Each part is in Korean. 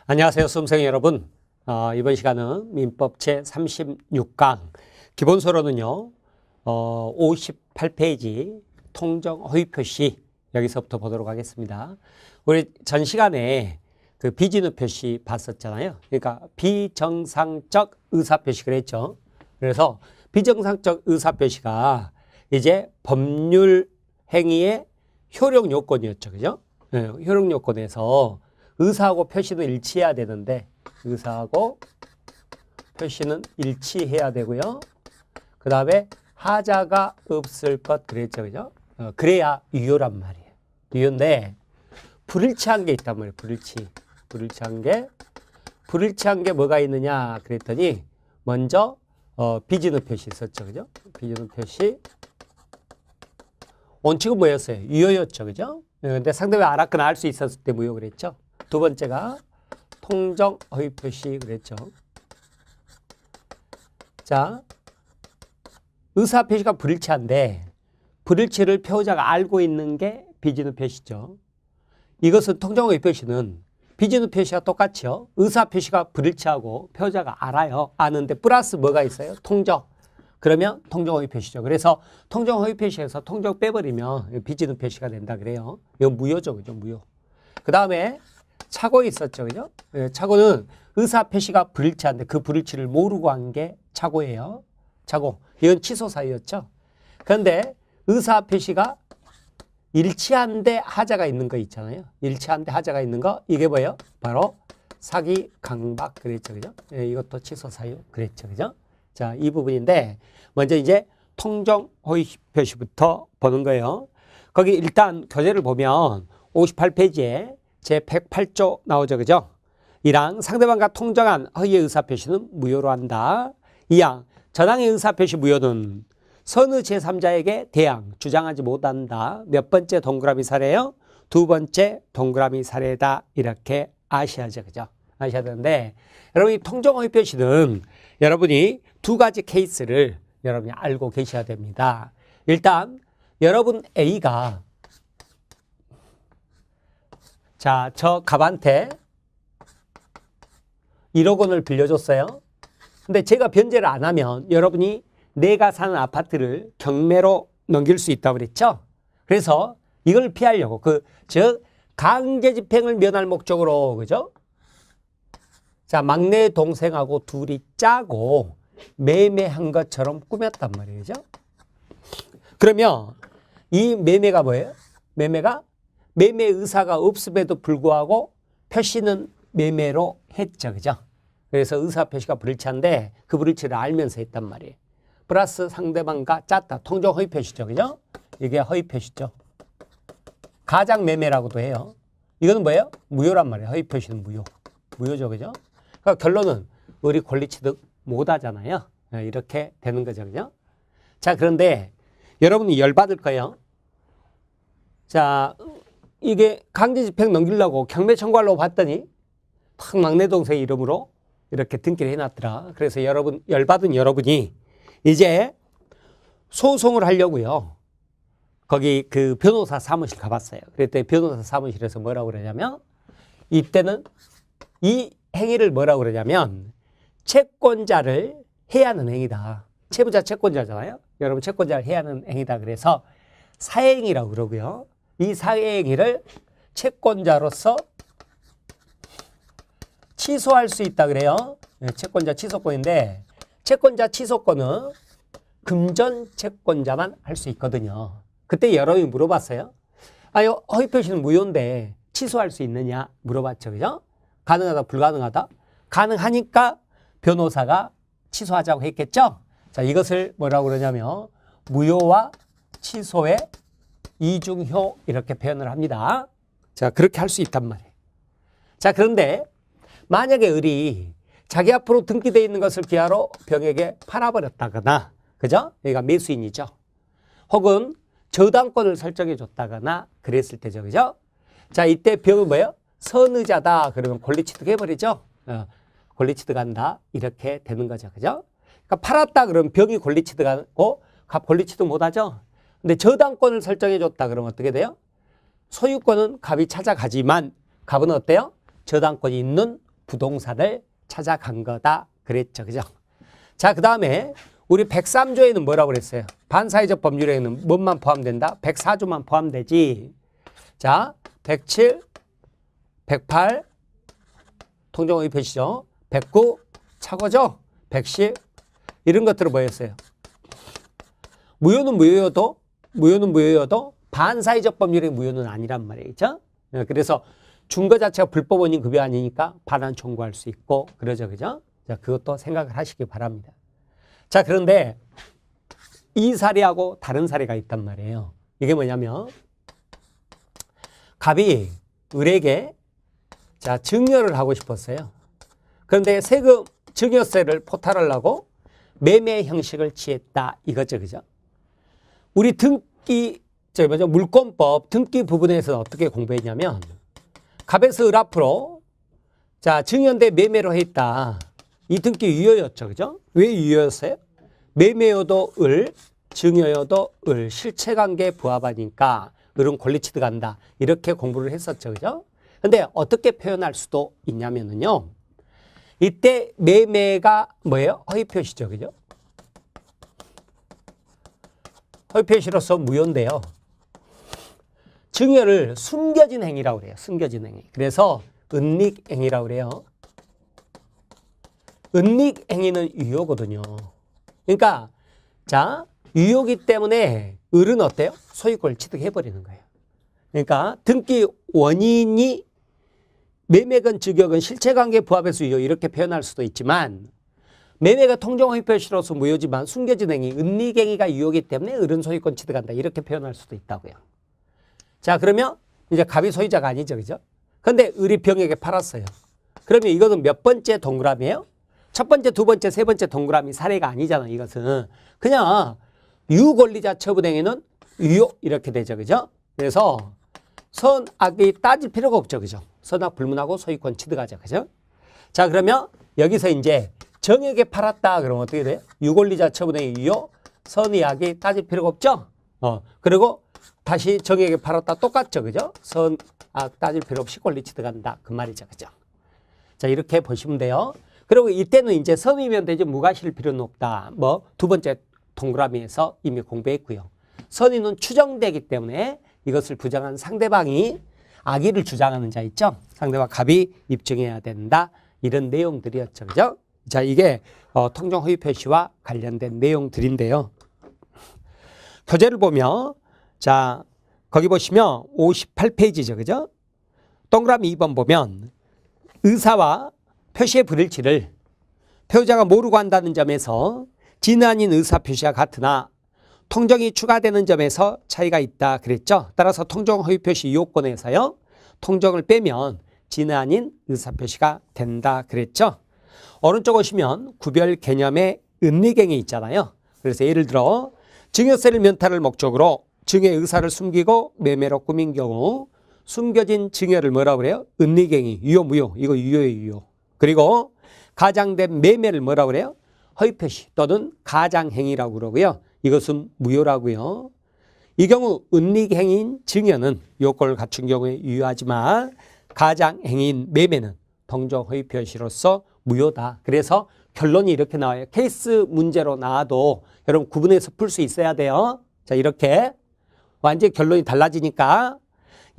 안녕하세요, 수험생 여러분. 이번 시간은 민법 제36강 기본서로는요 58페이지 통정 허위 표시 여기서부터 보도록 하겠습니다. 우리 전 시간에 그 비진후 표시 봤었잖아요. 그러니까 비정상적 의사 표시를 했죠. 그래서 비정상적 의사 표시가 이제 법률 행위의 효력 요건이었죠. 그죠? 네, 효력 요건에서 의사하고 표시는 일치해야 되는데 의사하고 표시는 일치해야 되고요. 그 다음에 하자가 없을 것 그랬죠. 그죠? 그래야 유효란 말이에요. 유효인데 불일치한 게 있단 말이에요. 불일치한 게 뭐가 있느냐 그랬더니 먼저 비진후 표시 있었죠. 그죠? 비진후 표시 원칙은 뭐였어요? 유효였죠. 그죠? 근데 상대방이 알았거나 알 수 있었을 때 무효 그랬죠. 두 번째가 통정 허위 표시 그랬죠. 자, 의사 표시가 불일치한데 불일치를 표자가 알고 있는 게 비진후 표시죠. 이것은 통정 허위 표시는 비진후 표시와 똑같죠. 의사 표시가 불일치하고 표자가 알아요. 아는데 플러스 뭐가 있어요? 통정. 그러면 통정 허위 표시죠. 그래서 통정 허위 표시에서 통정 빼버리면 비진후 표시가 된다 그래요. 이건 무효죠. 그죠? 무효. 그 다음에 착오 있었죠. 그죠? 착오는 의사 표시가 불일치한데 그 불일치를 모르고 한 게 착오예요. 착오. 이건 취소 사유였죠. 그런데 의사 표시가 일치한데 하자가 있는 거 있잖아요. 일치한데 하자가 있는 거 이게 뭐예요? 바로 사기 강박 그랬죠. 그죠? 이것도 취소 사유 그랬죠. 그죠? 자, 이 부분인데 먼저 이제 통정 허위 표시부터 보는 거예요. 거기 일단 교재를 보면 58페이지에 제108조 나오죠. 그죠? 1항 상대방과 통정한 허위의 의사표시는 무효로 한다. 2항 전항의 의사표시 무효는 선의 제3자에게 대항 주장하지 못한다. 몇 번째 동그라미 사례요? 두 번째 동그라미 사례다. 이렇게 아셔야죠. 그죠? 아셔야 되는데 여러분 이 통정 허위 표시는 여러분이 두 가지 케이스를 여러분이 알고 계셔야 됩니다. 일단 여러분 A가 자, 저 갑한테 1억 원을 빌려줬어요. 근데 제가 변제를 안 하면 여러분이 내가 사는 아파트를 경매로 넘길 수 있다고 그랬죠? 그래서 이걸 피하려고 즉 강제 집행을 면할 목적으로 그죠? 자, 막내 동생하고 둘이 짜고 매매한 것처럼 꾸몄단 말이죠. 그러면 이 매매가 뭐예요? 매매 의사가 없음에도 불구하고 표시는 매매로 했죠. 그죠? 그래서 의사 표시가 불일치한데 그 불일치를 알면서 했단 말이에요. 플러스 상대방과 짰다. 통정 허위 표시죠. 그죠? 이게 허위 표시죠. 가장 매매라고도 해요. 이거는 뭐예요? 무효란 말이에요. 허위 표시는 무효. 무효죠. 그죠? 그러니까 결론은 우리 권리 취득 못 하잖아요. 이렇게 되는 거죠. 그죠? 자, 그런데 여러분이 열받을 거예요. 자, 이게 강제 집행 넘기려고 경매 청구하려고 봤더니 탁 막내 동생 이름으로 이렇게 등기를 해놨더라. 그래서 여러분 열받은 여러분이 이제 소송을 하려고요. 거기 그 변호사 사무실 가봤어요. 그랬더니 변호사 사무실에서 뭐라고 그러냐면 이때는 이 행위를 뭐라고 그러냐면 채권자를 해야 하는 행위다. 채무자 채권자잖아요. 여러분 채권자를 해야 하는 행위다. 그래서 사행위라고 그러고요. 이 사행위를 채권자로서 취소할 수 있다 그래요. 채권자 취소권인데 채권자 취소권은 금전 채권자만 할 수 있거든요. 그때 여러분이 물어봤어요. 허위 표시는 무효인데 취소할 수 있느냐 물어봤죠. 그죠? 가능하다 불가능하다? 가능하니까 변호사가 취소하자고 했겠죠. 자, 이것을 뭐라고 그러냐면 무효와 취소의 이중효 이렇게 표현을 합니다. 자, 그렇게 할 수 있단 말이에요. 자, 그런데 만약에 을이 자기 앞으로 등기되어 있는 것을 기하로 병에게 팔아버렸다거나, 그죠? 여기가 매수인이죠. 혹은 저당권을 설정해 줬다거나 그랬을 때죠. 그죠? 자, 이때 병은 뭐예요? 선의자다. 그러면 권리취득해버리죠. 권리취득한다. 이렇게 되는 거죠. 그죠? 그러니까 팔았다 그러면 병이 권리취득하고 갑 권리취득 못하죠. 근데 저당권을 설정해 줬다 그러면 어떻게 돼요? 소유권은 갑이 찾아가지만 갑은 어때요? 저당권이 있는 부동산을 찾아간 거다 그랬죠. 그죠? 자, 그 다음에 우리 103조에는 뭐라고 그랬어요? 반사회적 법률에는 뭐만 포함된다? 104조만 포함되지. 자, 107, 108 통정허위 표시죠. 109 착오죠. 110 이런 것들을 뭐였어요? 무효는 무효여도 반사회적 법률의 무효는 아니란 말이죠. 그래서 준거 자체가 불법 원인 급여 아니니까 반환 청구할 수 있고 그러죠. 그죠? 자, 그것도 생각을 하시기 바랍니다. 자, 그런데 이 사례하고 다른 사례가 있단 말이에요. 이게 뭐냐면 갑이 을에게 자, 증여를 하고 싶었어요. 그런데 세금 증여세를 포탈하려고 매매 형식을 취했다 이거죠. 그죠? 우리 물권법 등기 부분에서는 어떻게 공부했냐면 갑에서 을 앞으로 자, 증여인데 매매로 했다. 이 등기 유효였죠. 그죠? 왜 유효였어요? 매매여도 을, 증여여도 을, 실체관계에 부합하니까 을은 권리 취득한다. 이렇게 공부를 했었죠. 그죠? 근데 어떻게 표현할 수도 있냐면요. 이때 매매가 뭐예요? 허위 표시죠. 그죠? 허위 표시로서 무효인데요. 증여를 숨겨진 행위라고 그래요. 숨겨진 행위. 그래서 은닉 행위라고 그래요. 은닉 행위는 유효거든요. 그러니까 자, 유효기 때문에 을은 어때요? 소유권을 취득해버리는 거예요. 그러니까 등기 원인이 매매건 증여건 실체관계에 부합해서 유효 이렇게 표현할 수도 있지만 매매가 통정허위 표시로서 무효지만 숨겨진 행위, 은닉 행위가 유효기 때문에 을은 소유권 취득한다 이렇게 표현할 수도 있다고요. 자, 그러면 이제 갑이 소유자가 아니죠. 그죠? 근데 을이 병에게 팔았어요. 그러면 이것은 몇 번째 동그라미예요? 첫 번째, 두 번째, 세 번째 동그라미 사례가 아니잖아. 이것은 그냥 유권리자 처분행위는 유효 이렇게 되죠. 그죠? 그래서 선악이 따질 필요가 없죠. 그죠? 선악 불문하고 소유권 취득하죠. 그죠? 자, 그러면 여기서 이제 정에게 팔았다. 그러면 어떻게 돼요? 유권리자 처분행위 유효, 선의 악이 따질 필요가 없죠? 그리고 다시 정에게 팔았다. 똑같죠. 그죠? 선, 악 따질 필요 없이 권리 취득한다. 그 말이죠. 그죠? 자, 이렇게 보시면 돼요. 그리고 이때는 이제 선이면 되지 무가 실 필요는 없다. 뭐 두 번째 동그라미에서 이미 공부했고요. 선의는 추정되기 때문에 이것을 부정한 상대방이 악의를 주장하는 자 있죠? 상대방 갑이 입증해야 된다. 이런 내용들이었죠. 그죠? 자, 이게 통정허위 표시와 관련된 내용들인데요. 교재를 보면 자, 거기 보시면 58페이지죠. 그죠? 동그라미 2번 보면 의사와 표시의 불일치를 표자가 모르고 한다는 점에서 진의 아닌 의사 표시와 같으나 통정이 추가되는 점에서 차이가 있다 그랬죠. 따라서 통정허위 표시 요건에서요. 통정을 빼면 진의 아닌 의사 표시가 된다 그랬죠. 오른쪽 오시면 구별 개념의 은닉행위 있잖아요. 그래서 예를 들어 증여세를 면탈할 목적으로 증여의 의사를 숨기고 매매로 꾸민 경우 숨겨진 증여를 뭐라고 그래요? 은닉행위, 유효, 무효. 이거 유효예요, 유효. 그리고 가장된 매매를 뭐라고 그래요? 허위표시 또는 가장행위라고 그러고요. 이것은 무효라고요. 이 경우 은닉행위인 증여는 요건을 갖춘 경우에 유효하지만 가장행위인 매매는 통정허위표시로서 무효다. 그래서 결론이 이렇게 나와요. 케이스 문제로 나와도 여러분 구분해서 풀 수 있어야 돼요. 자, 이렇게 완전히 결론이 달라지니까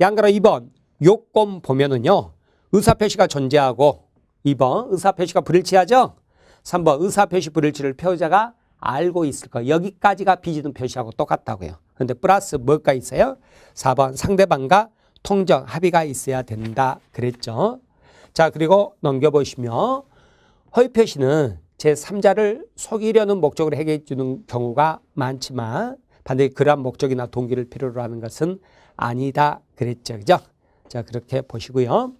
양가로 2번 요건 보면은요. 의사표시가 존재하고 2번 의사표시가 불일치하죠. 3번 의사표시 불일치를 표자가 알고 있을 거. 여기까지가 비지는 표시하고 똑같다고요. 그런데 플러스 뭐가 있어요? 4번 상대방과 통정 합의가 있어야 된다 그랬죠. 자, 그리고 넘겨보시면 허위표시는 제3자를 속이려는 목적으로 해결해 주는 경우가 많지만 반드시 그러한 목적이나 동기를 필요로 하는 것은 아니다 그랬죠. 그죠? 자, 그렇게 보시고요.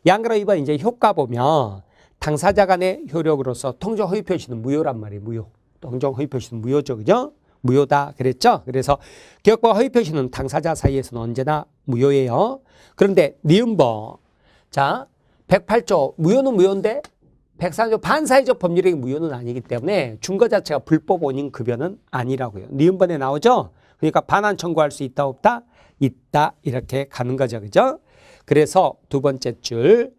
양가로 2번 이제 효과 보면 당사자 간의 효력으로서 통정 허위 표시는 무효란 말이에요. 무효. 통정 허위 표시는 무효죠. 그죠? 무효다 그랬죠. 그래서 기업과 허위 표시는 당사자 사이에서는 언제나 무효예요. 그런데 니은번 자 108조 무효는 무효인데 103조 반사회적 법률의 무효는 아니기 때문에 준거 자체가 불법 원인 급여는 아니라고요. 니은번에 나오죠. 그러니까 반환 청구할 수 있다 없다? 있다 이렇게 가는 거죠. 그죠? 그래서 두 번째 줄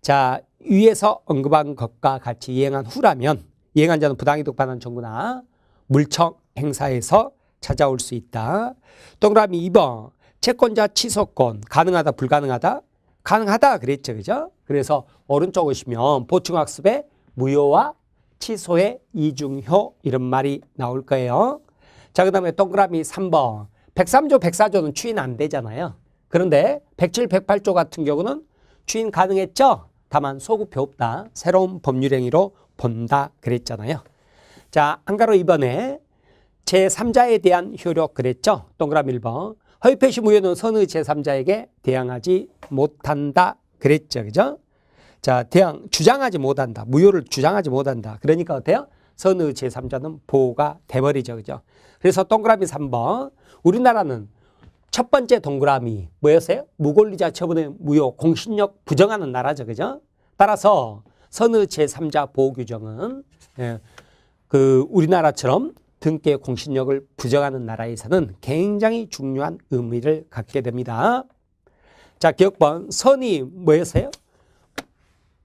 자, 위에서 언급한 것과 같이 이행한 후라면 이행한 자는 부당이득 반환 청구나 물청 행사에서 찾아올 수 있다. 동그라미 2번 채권자 취소권 가능하다 불가능하다? 가능하다 그랬죠. 그죠? 그래서 오른쪽 오시면 보충학습에 무효와 취소의 이중효 이런 말이 나올 거예요. 자, 그 다음에 동그라미 3번 103조 104조는 추인 안 되잖아요. 그런데 107, 108조 같은 경우는 추인 가능했죠. 다만 소급표 없다. 새로운 법률 행위로 본다 그랬잖아요. 자, 한가로 이번에 제3자에 대한 효력 그랬죠. 동그라미 1번 허위표시 무효는 선의 제3자에게 대항하지 못한다 그랬죠. 그죠? 자, 주장하지 못한다. 무효를 주장하지 못한다. 그러니까 어때요? 선의 제3자는 보호가 돼버리죠. 그죠? 그래서 동그라미 3번 우리나라는 첫 번째 동그라미 뭐였어요? 무권리자 처분의 무효 공신력 부정하는 나라죠. 그죠? 따라서 선의 제3자 보호 규정은 우리나라처럼 등기의 공신력을 부정하는 나라에서는 굉장히 중요한 의미를 갖게 됩니다. 자, 기억번 선이 뭐였어요?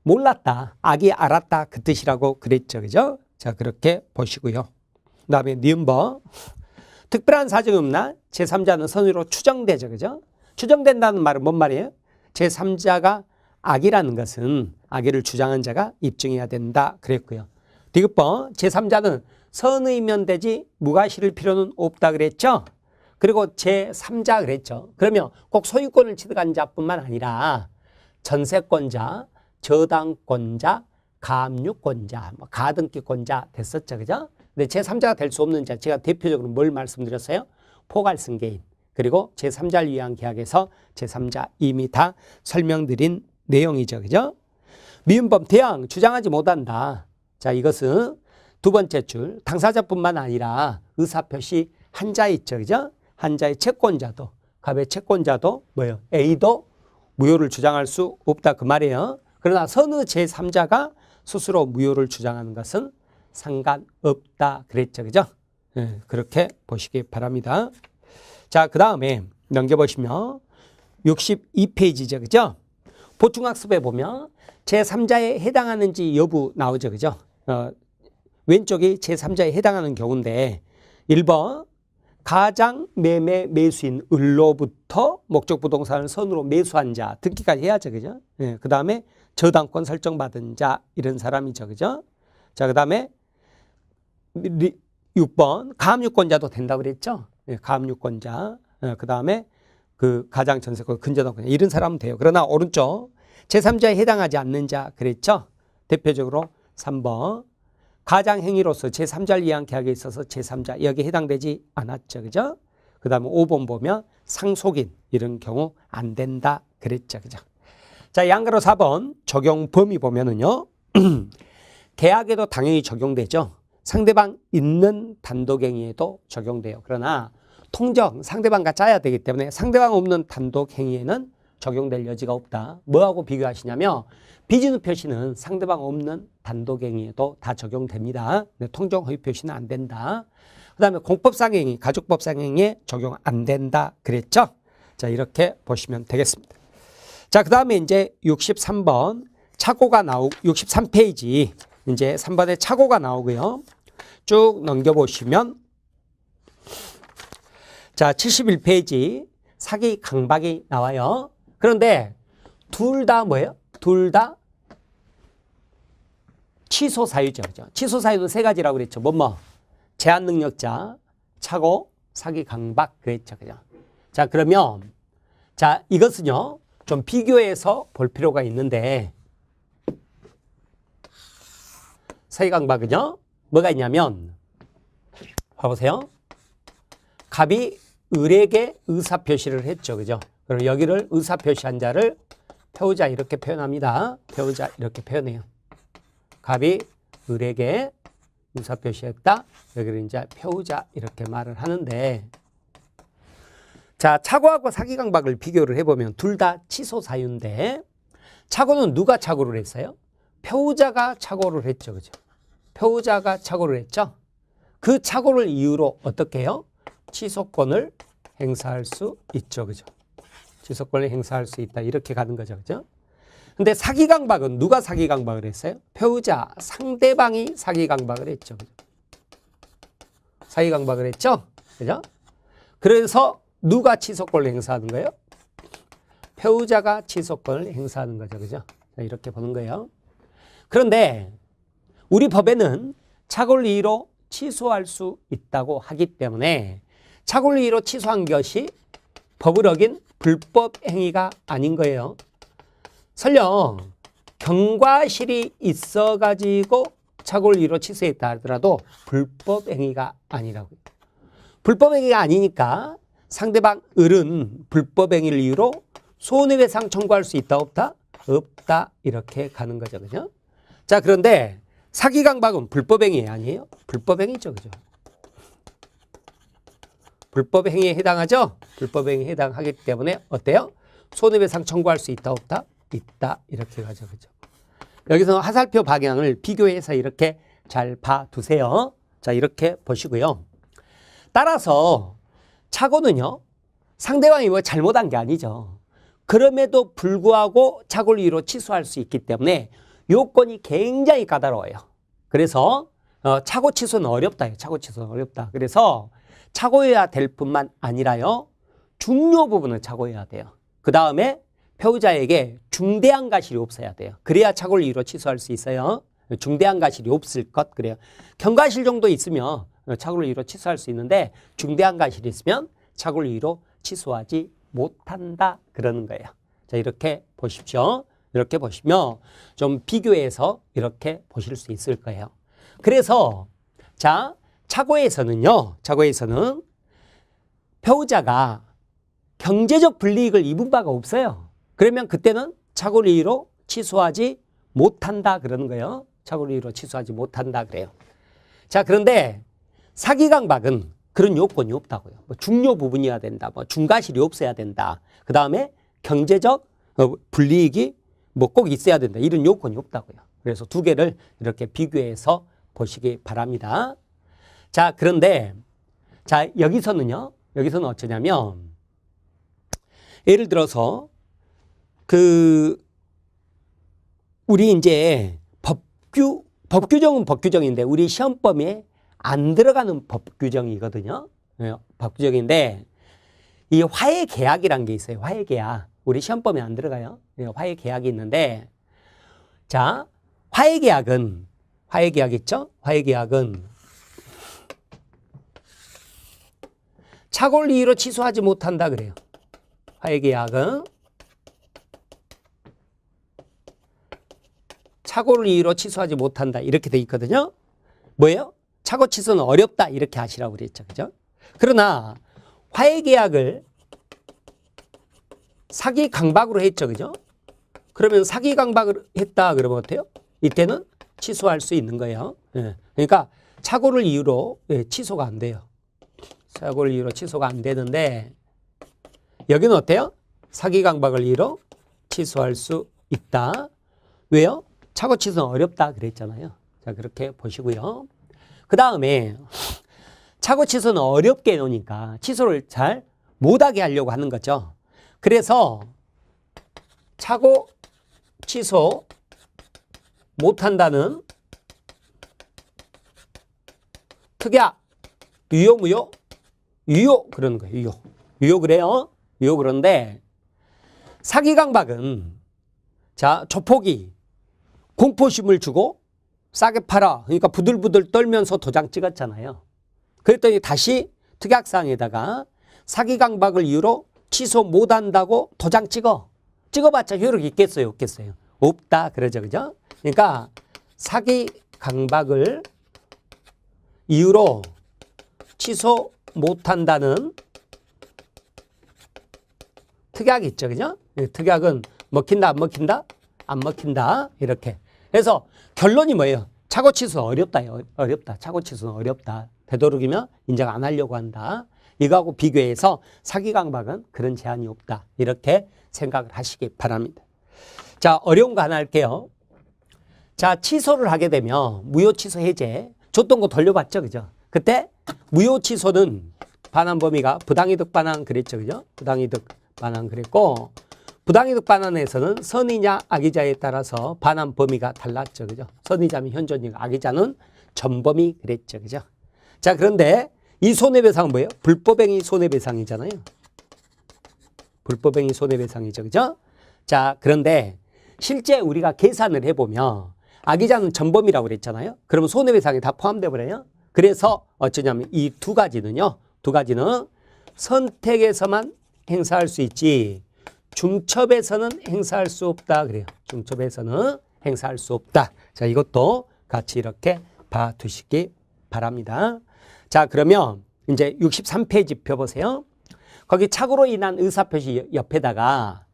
몰랐다. 악이 알았다. 그 뜻이라고 그랬죠. 그죠? 자, 그렇게 보시고요. 그 다음에 니은번 특별한 사정이 없나? 제3자는 선의로 추정되죠. 그죠? 추정된다는 말은 뭔 말이에요? 제3자가 악이라는 것은 악의를 주장한 자가 입증해야 된다. 그랬고요. 디귿번 제3자는 선의면 되지 무가 실을 필요는 없다 그랬죠. 그리고 제3자 그랬죠. 그러면 꼭 소유권을 취득한 자뿐만 아니라 전세권자, 저당권자, 가압류권자, 가등기권자 됐었죠. 그죠? 근데 제3자가 될 수 없는 자, 제가 대표적으로 뭘 말씀드렸어요? 포괄승계인, 그리고 제3자를 위한 계약에서 제3자 이미 다 설명드린 내용이죠. 그죠? 미음범 대항 주장하지 못한다. 자, 이것은 두 번째 줄 당사자뿐만 아니라 의사표시 한자 있죠. 그죠? 한자의 채권자도 갑의 채권자도 뭐예요? A도 무효를 주장할 수 없다 그 말이에요. 그러나 선의 제3자가 스스로 무효를 주장하는 것은 상관없다 그랬죠. 그죠? 네, 그렇게 보시기 바랍니다. 자, 그 다음에 넘겨보시면 62페이지죠. 그죠? 보충학습에 보면 제3자에 해당하는지 여부 나오죠. 그죠? 왼쪽이 제3자에 해당하는 경우인데 1번 가장 매매 매수인 을로부터 목적 부동산을 선으로 매수한 자 등기까지 해야죠. 그죠? 네, 그 다음에 저당권 설정받은 자 이런 사람이죠. 그죠? 자, 그 다음에 6번 가압류권자도 된다고 그랬죠. 네, 가압류권자. 그 다음에 그 가장전세권 근저당권 이런 사람은 돼요. 그러나 오른쪽 제3자에 해당하지 않는 자 그랬죠. 대표적으로 3번 가장행위로서 제3자를 위한 계약에 있어서 제3자 여기에 해당되지 않았죠. 그죠? 그 다음에 5번 보면 상속인 이런 경우 안 된다 그랬죠. 그죠? 자, 양가로 4번 적용 범위 보면은요. 계약에도 당연히 적용되죠. 상대방 있는 단독행위에도 적용돼요. 그러나 통정 상대방과 짜야 되기 때문에 상대방 없는 단독행위에는 적용될 여지가 없다. 뭐하고 비교하시냐면 비진후 표시는 상대방 없는 단독행위에도 다 적용됩니다. 통정 허위 표시는 안 된다. 그 다음에 공법상행위, 가족법상행위에 적용 안 된다 그랬죠. 자, 이렇게 보시면 되겠습니다. 자, 그 다음에 이제 63번 착오가 63페이지 이제 3번에 착오가 나오고요. 쭉 넘겨보시면 자, 71페이지 사기 강박이 나와요. 그런데 둘 다 뭐예요? 둘 다 취소 사유죠. 그죠? 취소 사유도 세 가지라고 그랬죠. 제한 능력자, 착오, 사기 강박 그랬죠. 그죠? 자, 그러면 자, 이것은요. 좀 비교해서 볼 필요가 있는데 사기 강박은요. 뭐가 있냐면 봐보세요. 갑이 을에게 의사표시를 했죠. 그죠? 그럼 여기를 의사표시한 자를 표의자 이렇게 표현합니다. 표의자 이렇게 표현해요. 갑이 을에게 의사표시했다. 여기를 이제 표의자 이렇게 말을 하는데 자, 착오하고 사기 강박을 비교를 해보면 둘 다 취소 사유인데 착오는 누가 착오를 했어요? 표의자가 착오를 했죠. 그죠? 표의자가 착오를 했죠. 그 착오를 이유로 어떻게 해요? 취소권을 행사할 수 있죠. 그죠? 취소권을 행사할 수 있다. 이렇게 가는 거죠. 그죠? 근데 사기강박은 누가 사기강박을 했어요? 배우자, 상대방이 사기강박을 했죠. 사기강박을 했죠? 그죠? 그래서 누가 취소권을 행사하는 거예요? 배우자가 취소권을 행사하는 거죠. 그죠? 이렇게 보는 거예요. 그런데 우리 법에는 착오를 취소할 수 있다고 하기 때문에 착오를 취소한 것이 법을 어긴 불법 행위가 아닌 거예요. 설령 경과실이 있어가지고 착오를 취소했다 하더라도 불법 행위가 아니라고요. 불법 행위가 아니니까 상대방 을은 불법 행위를 이유로 손해배상 청구할 수 있다 없다? 없다 이렇게 가는 거죠. 그죠? 자, 그런데 사기강박은 불법 행위 아니에요? 불법 행위죠. 그죠? 불법 행위에 해당하죠? 불법 행위에 해당하기 때문에 어때요? 손해배상 청구할 수 있다 없다? 있다 이렇게 가죠. 그죠? 여기서 하살표 방향을 비교해서 이렇게 잘 봐두세요. 자, 이렇게 보시고요. 따라서 착오는요, 상대방이 뭐 잘못한 게 아니죠. 그럼에도 불구하고 착오를 취소할 수 있기 때문에 요건이 굉장히 까다로워요. 그래서 착오 취소는 어렵다. 착오 취소는 어렵다. 그래서 착오해야 될 뿐만 아니라요, 중요 부분을 착오해야 돼요. 그 다음에 배우자에게 중대한 과실이 없어야 돼요. 그래야 착오를 취소할 수 있어요. 중대한 과실이 없을 것 그래요. 경과실 정도 있으면 착오를 취소할 수 있는데 중대한 과실이 있으면 착오를 취소하지 못한다 그러는 거예요. 자, 이렇게 보십시오. 이렇게 보시면 좀 비교해서 이렇게 보실 수 있을 거예요. 그래서 자, 착오에서는 배우자가 경제적 불이익을 입은 바가 없어요. 그러면 그때는 착오를 취소하지 못한다 그러는 거예요. 착오를 취소하지 못한다 그래요. 자, 그런데 사기강박은 그런 요건이 없다고요. 뭐 중요 부분이어야 된다. 뭐 중과실이 없어야 된다. 그 다음에 경제적 불이익이 뭐 꼭 있어야 된다. 이런 요건이 없다고요. 그래서 두 개를 이렇게 비교해서 보시기 바랍니다. 자, 그런데 자, 여기서는 어쩌냐면 예를 들어서 우리 이제 법규정은 법규정인데 우리 시험범위에 안 들어가는 법규정이거든요. 법규정인데 이 화해계약이란 게 있어요. 화해계약. 우리 시험범위에 안 들어가요. 화해계약이 있는데 자, 화해계약 있죠? 화해계약은 착오를 이유로 취소하지 못한다 그래요. 화해계약은 착오를 이유로 취소하지 못한다 이렇게 돼 있거든요. 뭐예요? 착오 취소는 어렵다 이렇게 하시라고 그랬죠. 그죠? 그러나 화해계약을 사기 강박으로 했죠. 그죠? 그러면 사기 강박을 했다 그러면 어때요? 이때는 취소할 수 있는 거예요. 그러니까 착오를 이유로 취소가 안 돼요. 착오를 이유로 취소가 안 되는데 여기는 어때요? 사기 강박을 이유로 취소할 수 있다. 왜요? 착오 취소는 어렵다 그랬잖아요. 자, 그렇게 보시고요. 그 다음에 착오 취소는 어렵게 해놓으니까 취소를 잘 못하게 하려고 하는 거죠. 그래서 착오 취소 못한다는 특약, 유효, 무효? 유효 그러는 거예요. 유효 그래요. 유효 그런데 사기 강박은 자, 조폭이 공포심을 주고 싸게 팔아. 그러니까 부들부들 떨면서 도장 찍었잖아요. 그랬더니 다시 특약사항에다가 사기 강박을 이유로 취소 못한다고 도장 찍어봤자 효력이 있겠어요? 없겠어요? 없다 그러죠. 그죠? 그러니까 사기 강박을 이유로 취소 못한다는 특약이 있죠. 그죠? 특약은 먹힌다 안 먹힌다? 안 먹힌다 이렇게. 그래서 결론이 뭐예요? 착오 취소는 어렵다. 착오 취소는 어렵다. 되도록이면 인정 안 하려고 한다. 이거하고 비교해서 사기 강박은 그런 제한이 없다. 이렇게 생각을 하시기 바랍니다. 자, 어려운 거 하나 할게요. 자, 취소를 하게 되면 무효 취소 해제 줬던 거 돌려받죠. 그죠? 그때 무효 취소는 반환 범위가 부당이득 반환 그랬죠. 그죠? 부당이득 반환 그랬고 부당이득 반환에서는 선의냐 악의자에 따라서 반환 범위가 달랐죠. 그죠? 선의자면 현존이고 악의자는 전범위 그랬죠. 그죠? 자, 그런데 이 손해배상은 뭐예요? 불법행위 손해배상이잖아요. 불법행위 손해배상이죠. 그죠? 자, 그런데 실제 우리가 계산을 해보면 악의자는 전범위라고 그랬잖아요. 그러면 손해배상이 다 포함돼 버려요. 그래서 어쩌냐면 이 두 가지는 선택에서만 행사할 수 있지 중첩에서는 행사할 수 없다. 그래요. 중첩에서는 행사할 수 없다. 자, 이것도 같이 이렇게 봐두시기 바랍니다. 자, 그러면 이제 63페이지 펴보세요. 거기 착오로 인한 의사표시 옆에다가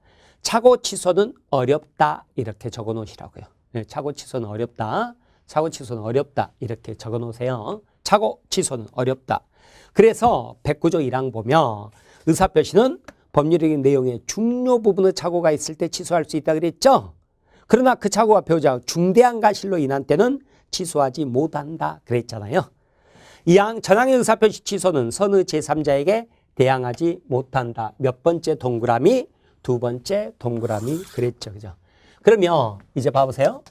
착오 취소는 어렵다 이렇게 적어 놓으시라고요. 네, 착오 취소는 어렵다. 착오 취소는 어렵다 이렇게 적어 놓으세요. 착오 취소는 어렵다. 그래서 109조 1항 보면 의사표시는 법률적인 내용의 중요 부분의 착오가 있을 때 취소할 수 있다 그랬죠. 그러나 그 착오가 배우자 중대한 과실로 인한 때는 취소하지 못한다 그랬잖아요. 이항 전항의 의사표시 취소는 선의 제3자에게 대항하지 못한다. 몇 번째 동그라미? 두 번째 동그라미 그랬죠. 그죠? 그러면 이제 봐보세요.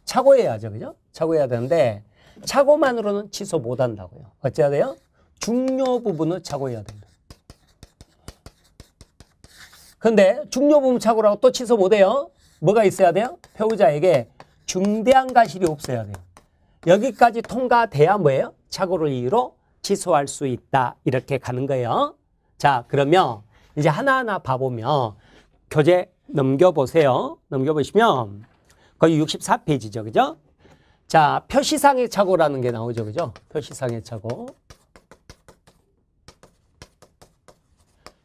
착오해야죠. 그죠? 착오해야 되는데 착오만으로는 취소 못한다고요. 어째야 돼요? 중요 부분을 착오해야 된다. 근데 중요 부분 착오라고 또 취소 못해요. 뭐가 있어야 돼요? 배우자에게 중대한 과실이 없어야 돼요. 여기까지 통과돼야 뭐예요? 착오를 이유로 취소할 수 있다. 이렇게 가는 거예요. 자, 그러면 이제 하나하나 봐보면 교재 넘겨보세요. 넘겨보시면 거의 64페이지죠. 그죠? 자, 표시상의 착오라는 게 나오죠. 그죠? 표시상의 착오.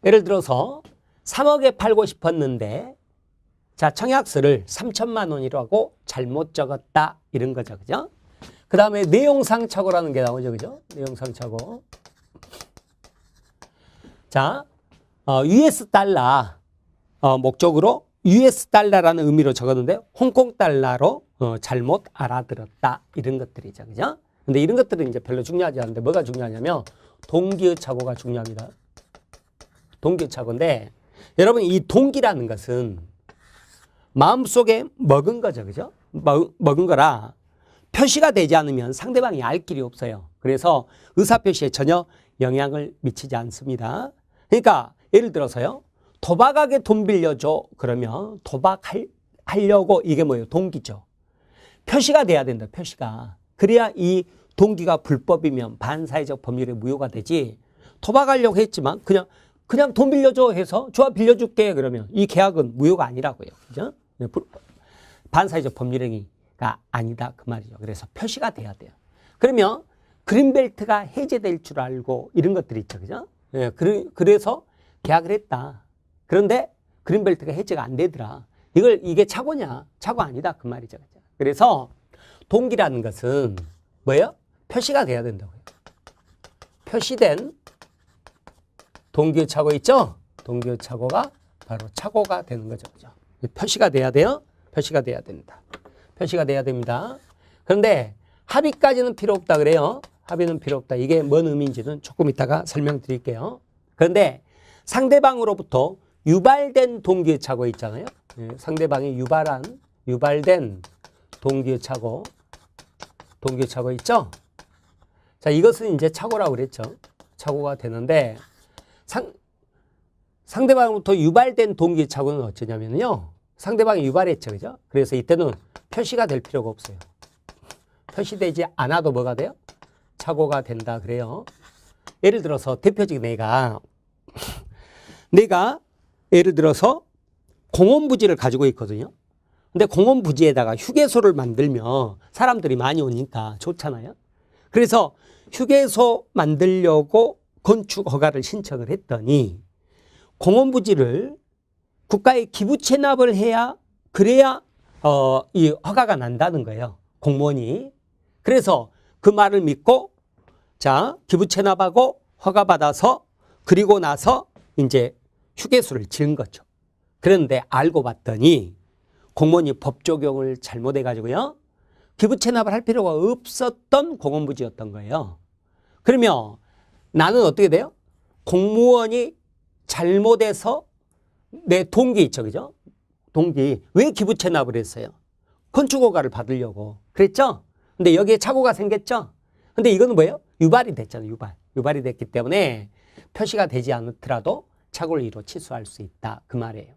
예를 들어서 3억에 팔고 싶었는데 자, 청약서를 3천만 원이라고 잘못 적었다. 이런 거죠. 그죠? 그 다음에 내용상 착오라는 게 나오죠. 그죠? 내용상 착오. 자, US 달러 목적으로 US 달러라는 의미로 적었는데 홍콩 달러로 잘못 알아들었다. 이런 것들이죠. 그죠? 근데 이런 것들은 이제 별로 중요하지 않은데 뭐가 중요하냐면 동기의 착오가 중요합니다. 동기의 착오인데 여러분 이 동기라는 것은 마음속에 먹은 거죠. 그죠? 먹은 거라 표시가 되지 않으면 상대방이 알 길이 없어요. 그래서 의사표시에 전혀 영향을 미치지 않습니다. 그러니까 예를 들어서요. 도박하게 돈 빌려줘. 그러면 도박하려고 이게 뭐예요? 동기죠. 표시가 돼야 된다. 표시가. 그래야 이 동기가 불법이면 반사회적 법률에 무효가 되지. 도박하려고 했지만 그냥 돈 빌려줘 해서 좋아 빌려줄게 그러면 이 계약은 무효가 아니라고요. 그죠? 반사회적 법률행위가 아니다 그 말이죠. 그래서 표시가 돼야 돼요. 그러면 그린벨트가 해제될 줄 알고 이런 것들이 있죠. 그죠? 예, 그래서 계약을 했다. 그런데 그린벨트가 해제가 안 되더라. 이게 착오냐? 착오 아니다 그 말이죠. 그죠? 그래서 동기라는 것은 뭐예요? 표시가 돼야 된다고요. 표시된 동기의 착오 있죠? 동기의 착오가 바로 착오가 되는 거죠. 그죠? 표시가 돼야 돼요. 표시가 돼야 된다. 표시가 돼야 됩니다. 그런데 합의까지는 필요 없다 그래요. 합의는 필요 없다. 이게 뭔 의미인지는 조금 이따가 설명드릴게요. 그런데 상대방으로부터 유발된 동기의 착오 있잖아요. 상대방이 유발된 동기의 착오 있죠? 자, 이것은 이제 착오라고 그랬죠. 착오가 되는데 상대방으로부터 유발된 동기의 착오는 어쩌냐면요. 상대방이 유발했죠. 그죠? 그래서 이때는 표시가 될 필요가 없어요. 표시되지 않아도 뭐가 돼요? 착오가 된다 그래요. 예를 들어서 대표적인 내가 예를 들어서 공원부지를 가지고 있거든요. 근데 공원부지에다가 휴게소를 만들면 사람들이 많이 오니까 좋잖아요. 그래서 휴게소 만들려고 건축 허가를 신청을 했더니 공원부지를 국가에 기부 체납을 해야 그래야 이 허가가 난다는 거예요. 공무원이. 그래서 그 말을 믿고 자, 기부 체납하고 허가 받아서 그리고 나서 이제 휴게소를 지은 거죠. 그런데 알고 봤더니 공무원이 법 적용을 잘못해 가지고요. 기부 체납을 할 필요가 없었던 공원부지였던 거예요. 그러면 나는 어떻게 돼요? 공무원이 잘못해서 내 동기 있죠, 그죠? 동기. 왜 기부 체납을 했어요? 건축허가를 받으려고. 그랬죠? 근데 여기에 착오가 생겼죠? 근데 이거는 뭐예요? 유발이 됐잖아요, 유발. 유발이 됐기 때문에 표시가 되지 않더라도 착오를 이루 취소할 수 있다. 그 말이에요.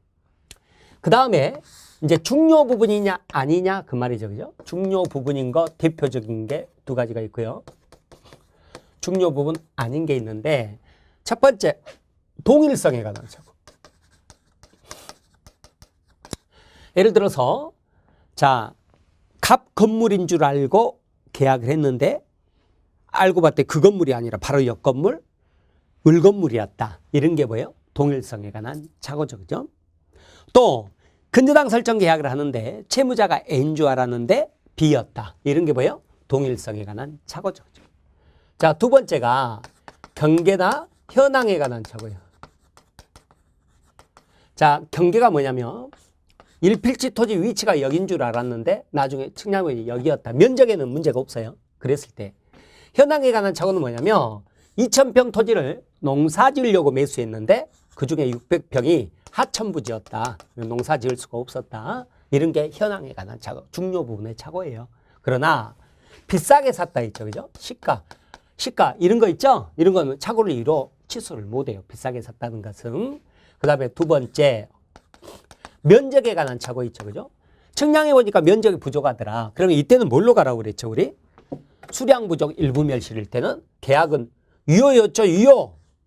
그 다음에 이제 중요 부분이냐 아니냐 그 말이죠, 그죠? 중요 부분인 거 대표적인 게 두 가지가 있고요. 중요 부분 아닌 게 있는데 첫 번째 동일성에 관한 착오. 예를 들어서 자, 갑 건물인 줄 알고 계약을 했는데 알고 봤더니 그 건물이 아니라 바로 옆 건물 을 건물이었다. 이런 게 뭐예요? 동일성에 관한 착오죠, 그죠? 또 근저당 설정 계약을 하는데 채무자가 A인 줄 알았는데 B였다. 이런 게 뭐예요? 동일성에 관한 착오죠, 그죠? 자, 두 번째가 경계나 현황에 관한 착오예요. 자, 경계가 뭐냐면 일필지 토지 위치가 여긴 줄 알았는데 나중에 측량원이 여기였다. 면적에는 문제가 없어요. 그랬을 때. 현황에 관한 착오는 뭐냐면 2,000평 토지를 농사 지으려고 매수했는데 그중에 600평이 하천부지였다. 농사 지을 수가 없었다. 이런 게 현황에 관한 착오, 중요 부분의 착오예요. 그러나 비싸게 샀다 있죠, 그죠? 시가 이런 거 있죠? 이런 거는 착오를 이루 취소를 못해요. 비싸게 샀다는 것은. 그 다음에 두 번째 면적에 관한 착오 있죠, 그죠? 측량해 보니까 면적이 부족하더라. 그러면 이때는 뭘로 가라고 그랬죠, 우리? 수량 부족 일부 멸실일 때는 계약은 유효였죠,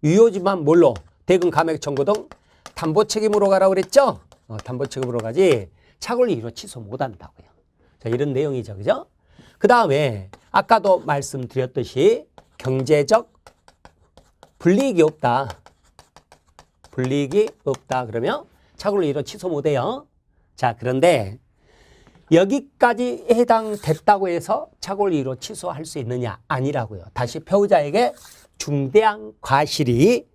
유효지만 뭘로? 대금 감액 청구 등 담보 책임으로 가라고 그랬죠? 담보 책임으로 가지 착오를 이루 취소 못 한다고요. 자, 이런 내용이죠, 그죠? 그 다음에 아까도 말씀드렸듯이 경제적 불이익이 없다. 불이익이 없다. 그러면 착오를 이루 취소 못 해요. 자, 그런데 여기까지 해당됐다고 해서 착오를 이루 취소할 수 있느냐? 아니라고요. 다시 배우자에게 중대한 과실이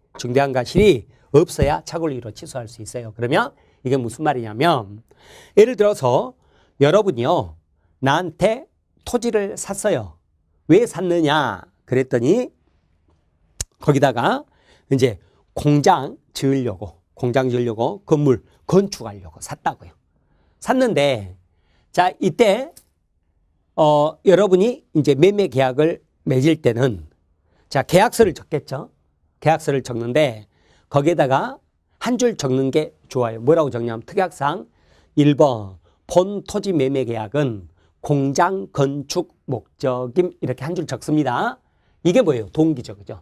없어야 착오를 이루 취소할 수 있어요. 그러면 이게 무슨 말이냐면 예를 들어서 여러분이요. 나한테 토지를 샀어요. 왜 샀느냐? 그랬더니 거기다가 이제 공장 지으려고 건물 건축하려고 샀다고요. 샀는데 자, 이때 여러분이 이제 매매 계약을 맺을 때는 자, 계약서를 적겠죠. 계약서를 적는데 거기에다가 한 줄 적는 게 좋아요. 뭐라고 적냐면 특약상 1번 본 토지 매매 계약은 공장 건축 목적임 이렇게 한 줄 적습니다. 이게 뭐예요? 동기죠, 그죠?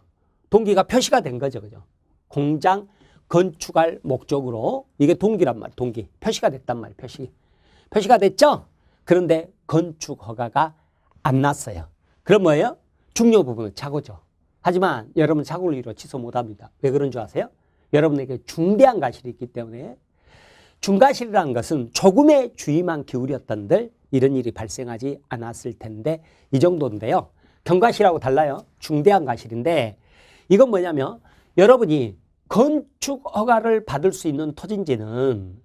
동기가 표시가 된 거죠, 그죠? 공장 건축할 목적으로 이게 동기란 말, 동기 표시가 됐단 말, 표시가 됐죠. 그런데 건축 허가가 안 났어요. 그럼 뭐예요? 중요 부분은 착오죠. 하지만 여러분 착오를 이루 취소 못합니다. 왜 그런 줄 아세요? 여러분에게 중대한 과실이 있기 때문에. 중과실이라는 것은 조금의 주의만 기울였던들 이런 일이 발생하지 않았을 텐데 이 정도인데요. 경과실하고 달라요. 중대한 과실인데 이건 뭐냐면 여러분이 건축 허가를 받을 수 있는 토지인지는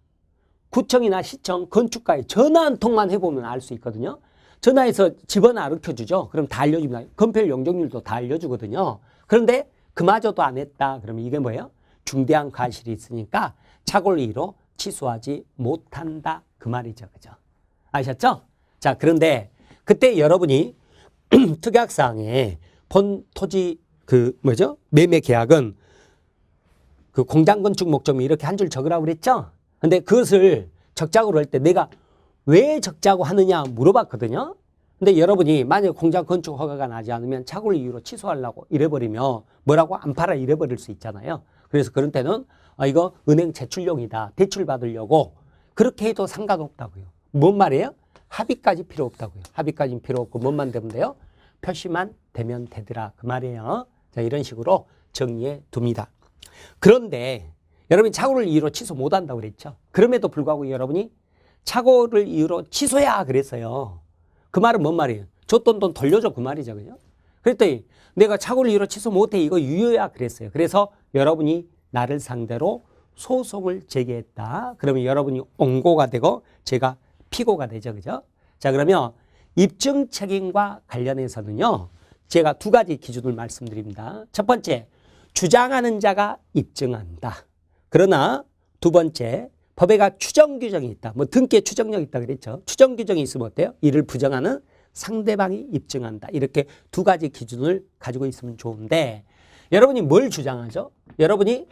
구청이나 시청 건축가에 전화 한 통만 해보면 알 수 있거든요. 전화해서 집어넣어 알려주죠. 그럼 다 알려줍니다. 건폐율 용적률도 다 알려주거든요. 그런데 그마저도 안 했다. 그러면 이게 뭐예요? 중대한 과실이 있으니까 착오를 이루 취소하지 못한다. 그 말이죠. 그죠? 아셨죠? 자, 그런데 그때 여러분이 특약사항에 본 토지 매매 계약은 그 공장 건축 목적이 이렇게 한 줄 적으라고 그랬죠? 근데 그것을 적자고 할 때 내가 왜 적자고 하느냐 물어봤거든요. 근데 여러분이 만약에 공장 건축 허가가 나지 않으면 착오를 이유로 취소하려고 이래버리면 뭐라고 안 팔아 이래버릴 수 있잖아요. 그래서 그런 때는 이거 은행 제출용이다. 대출 받으려고 그렇게 해도 상관없다고요. 뭔 말이에요? 합의까지 필요 없다고요. 합의까지는 필요 없고 뭐만 되면 돼요? 표시만 되면 되더라. 그 말이에요. 자, 이런 식으로 정리해 둡니다. 그런데 여러분이 착오를 이유로 취소 못한다고 그랬죠. 그럼에도 불구하고 여러분이 착오를 이유로 취소야 그랬어요. 그 말은 뭔 말이에요? 줬던 돈 돌려줘 그 말이죠. 그죠? 그랬더니 내가 착오를 이유로 취소 못해 이거 유효야 그랬어요. 그래서 여러분이 나를 상대로 소송을 제기했다. 그러면 여러분이 옹고가 되고 제가 피고가 되죠. 그죠? 자, 그러면 입증 책임과 관련해서는요. 제가 두 가지 기준을 말씀드립니다. 첫 번째, 주장하는 자가 입증한다. 그러나 두 번째, 법에가 추정 규정이 있다. 뭐 등기에 추정력이 있다 그랬죠. 추정 규정이 있으면 어때요? 이를 부정하는 상대방이 입증한다. 이렇게 두 가지 기준을 가지고 있으면 좋은데 여러분이 뭘 주장하죠? 여러분이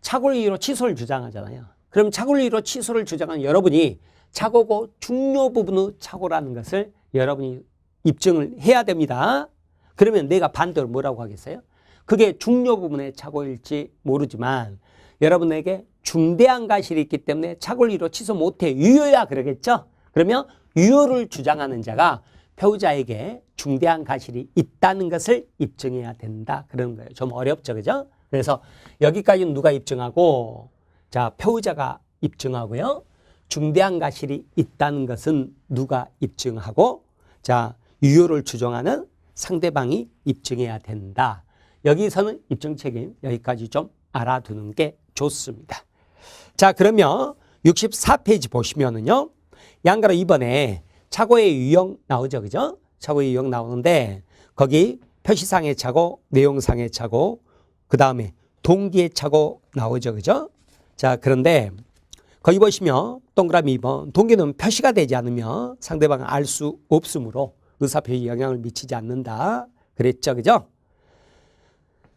착오를 이유로 취소를 주장하잖아요. 그럼 착오를 이유로 취소를 주장한 여러분이 착오고 중요 부분의 착오라는 것을 여러분이 입증을 해야 됩니다. 그러면 내가 반대로 뭐라고 하겠어요? 그게 중요 부분의 착오일지 모르지만 여러분에게 중대한 과실이 있기 때문에 착오를 이유로 취소 못해 유효야 그러겠죠? 그러면 유효를 주장하는 자가 배우자에게 중대한 과실이 있다는 것을 입증해야 된다. 그런 거예요. 좀 어렵죠. 그죠? 그래서 여기까지는 누가 입증하고, 자, 배우자가 입증하고요. 중대한 과실이 있다는 것은 누가 입증하고, 자, 유효를 주장하는 상대방이 입증해야 된다. 여기서는 입증 책임 여기까지 좀 알아두는 게 좋습니다. 자, 그러면 64페이지 보시면은요. 양가로 2번에 착오의 유형 나오죠. 그죠? 착오의 유형 나오는데 거기 표시상의 착오, 내용상의 착오, 그 다음에 동기의 착오 나오죠. 그죠? 자, 그런데 거기 보시면 동그라미 2번 동기는 표시가 되지 않으면 상대방을 알 수 없으므로 의사표시에 영향을 미치지 않는다. 그랬죠. 그죠?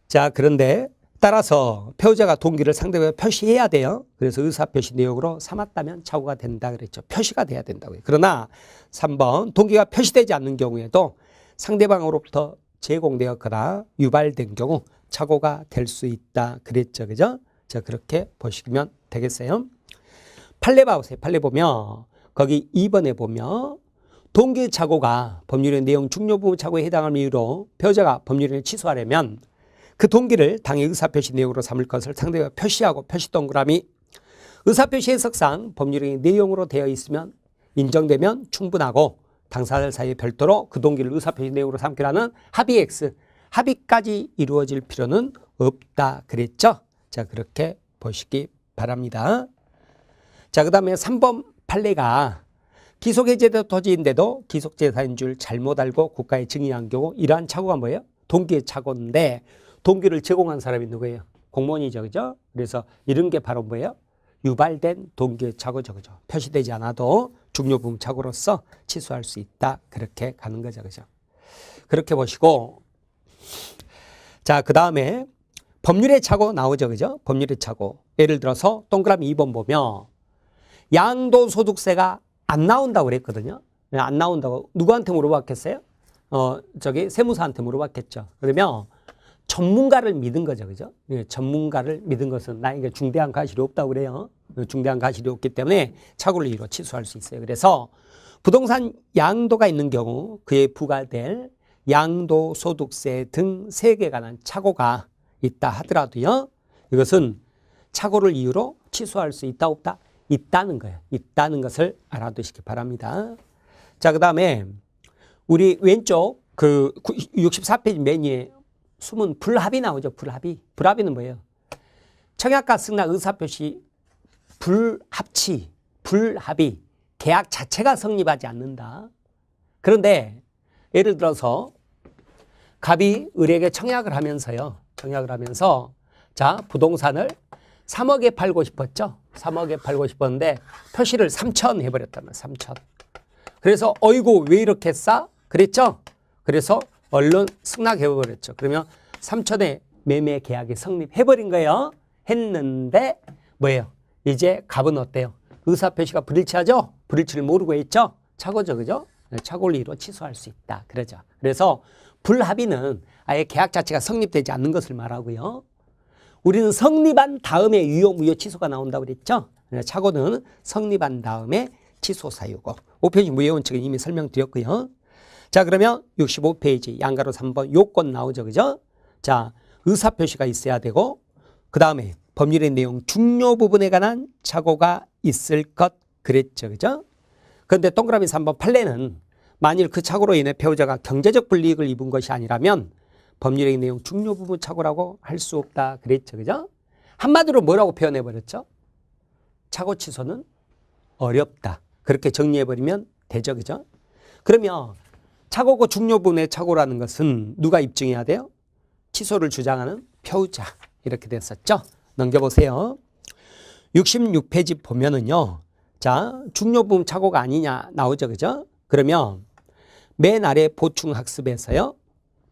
자, 그런데 따라서 배우자가 동기를 상대방에 표시해야 돼요. 그래서 의사표시 내용으로 삼았다면 착오가 된다 그랬죠. 표시가 돼야 된다고요. 그러나 3번 동기가 표시되지 않는 경우에도 상대방으로부터 제공되었거나 유발된 경우 착오가 될 수 있다 그랬죠. 그죠? 자, 그렇게 보시면 되겠어요. 판례 봐보세요. 판례 보면 거기 2번에 보면 동기의 착오가 법률의 내용 중요 부분 착오에 해당하는 이유로 배우자가 법률을 취소하려면 그 동기를 당의 의사표시 내용으로 삼을 것을 상대가 표시하고 표시 동그라미 의사표시 해석상 법률의 내용으로 되어 있으면 인정되면 충분하고 당사자들 사이에 별도로 그 동기를 의사표시 내용으로 삼기로 하는 합의 X, 합의까지 이루어질 필요는 없다 그랬죠. 자, 그렇게 보시기 바랍니다. 자, 그 다음에 3번 판례가 기속해제된 토지인데도 기속재산인 줄 잘못 알고 국가에 증여한 경우 이러한 착오가 뭐예요? 동기의 착오인데 동기를 제공한 사람이 누구예요? 공무원이죠. 그죠? 그래서 이런 게 바로 뭐예요? 유발된 동기의 착오죠. 그죠? 표시되지 않아도 중요 부분 착오로서 취소할 수 있다. 그렇게 가는 거죠. 그죠? 그렇게 보시고 자, 그 다음에 법률의 착오 나오죠. 그죠? 법률의 착오. 예를 들어서 동그라미 2번 보면 양도소득세가 안 나온다고 그랬거든요. 안 나온다고 누구한테 물어봤겠어요? 저기 세무사한테 물어봤겠죠. 그러면 전문가를 믿은 거죠. 그죠? 예, 전문가를 믿은 것은 나에게 중대한 과실이 없다고 그래요. 중대한 과실이 없기 때문에 착오를 이유로 취소할 수 있어요. 그래서 부동산 양도가 있는 경우 그에 부과될 양도소득세 등 세액에 관한 착오가 있다 하더라도요. 이것은 착오를 이유로 취소할 수 있다 없다? 있다는 거예요. 있다는 것을 알아두시기 바랍니다. 자, 그 다음에 우리 왼쪽 그 64페이지 맨 위에 숨은 불합의 나오죠. 불합의. 불합의는 뭐예요? 청약과 승낙 의사표시 불합치, 불합의. 계약 자체가 성립하지 않는다. 그런데 예를 들어서 갑이 을에게 청약을 하면서요. 청약을 하면서 자, 부동산을 3억에 팔고 싶었죠. 3억에 팔고 싶었는데 표시를 3천 해버렸다면 3천. 그래서 어이구 왜 이렇게 싸? 그랬죠. 그래서 얼른 승낙해버렸죠. 그러면 3천의 매매 계약이 성립해버린 거예요. 했는데 뭐예요? 이제 갑은 어때요? 의사표시가 불일치하죠? 불일치를 모르고 했죠? 착오죠. 그죠? 착오를 이유로 취소할 수 있다. 그러죠. 그래서 불합의는 아예 계약 자체가 성립되지 않는 것을 말하고요. 우리는 성립한 다음에 유효, 무효, 취소가 나온다고 그랬죠? 착오는 성립한 다음에 취소 사유고 5페이지 무효원칙은 이미 설명드렸고요. 자, 그러면 65페이지 양가로 3번 요건 나오죠. 그죠? 자, 의사표시가 있어야 되고 그 다음에 법률의 내용 중요 부분에 관한 착오가 있을 것 그랬죠. 그죠? 그런데 동그라미 3번 판례는 만일 그 착오로 인해 배우자가 경제적 불이익을 입은 것이 아니라면 법률의 내용 중요 부분 착오라고 할 수 없다 그랬죠. 그죠? 한마디로 뭐라고 표현해버렸죠? 착오 취소는 어렵다. 그렇게 정리해버리면 되죠. 그죠? 그러면 착오고 중요 부분의 착오라는 것은 누가 입증해야 돼요? 취소를 주장하는 배우자. 이렇게 됐었죠. 넘겨보세요. 66페이지 보면은요. 자, 중요부분 착오가 아니냐 나오죠. 그죠? 그러면 맨 아래 보충학습에서요.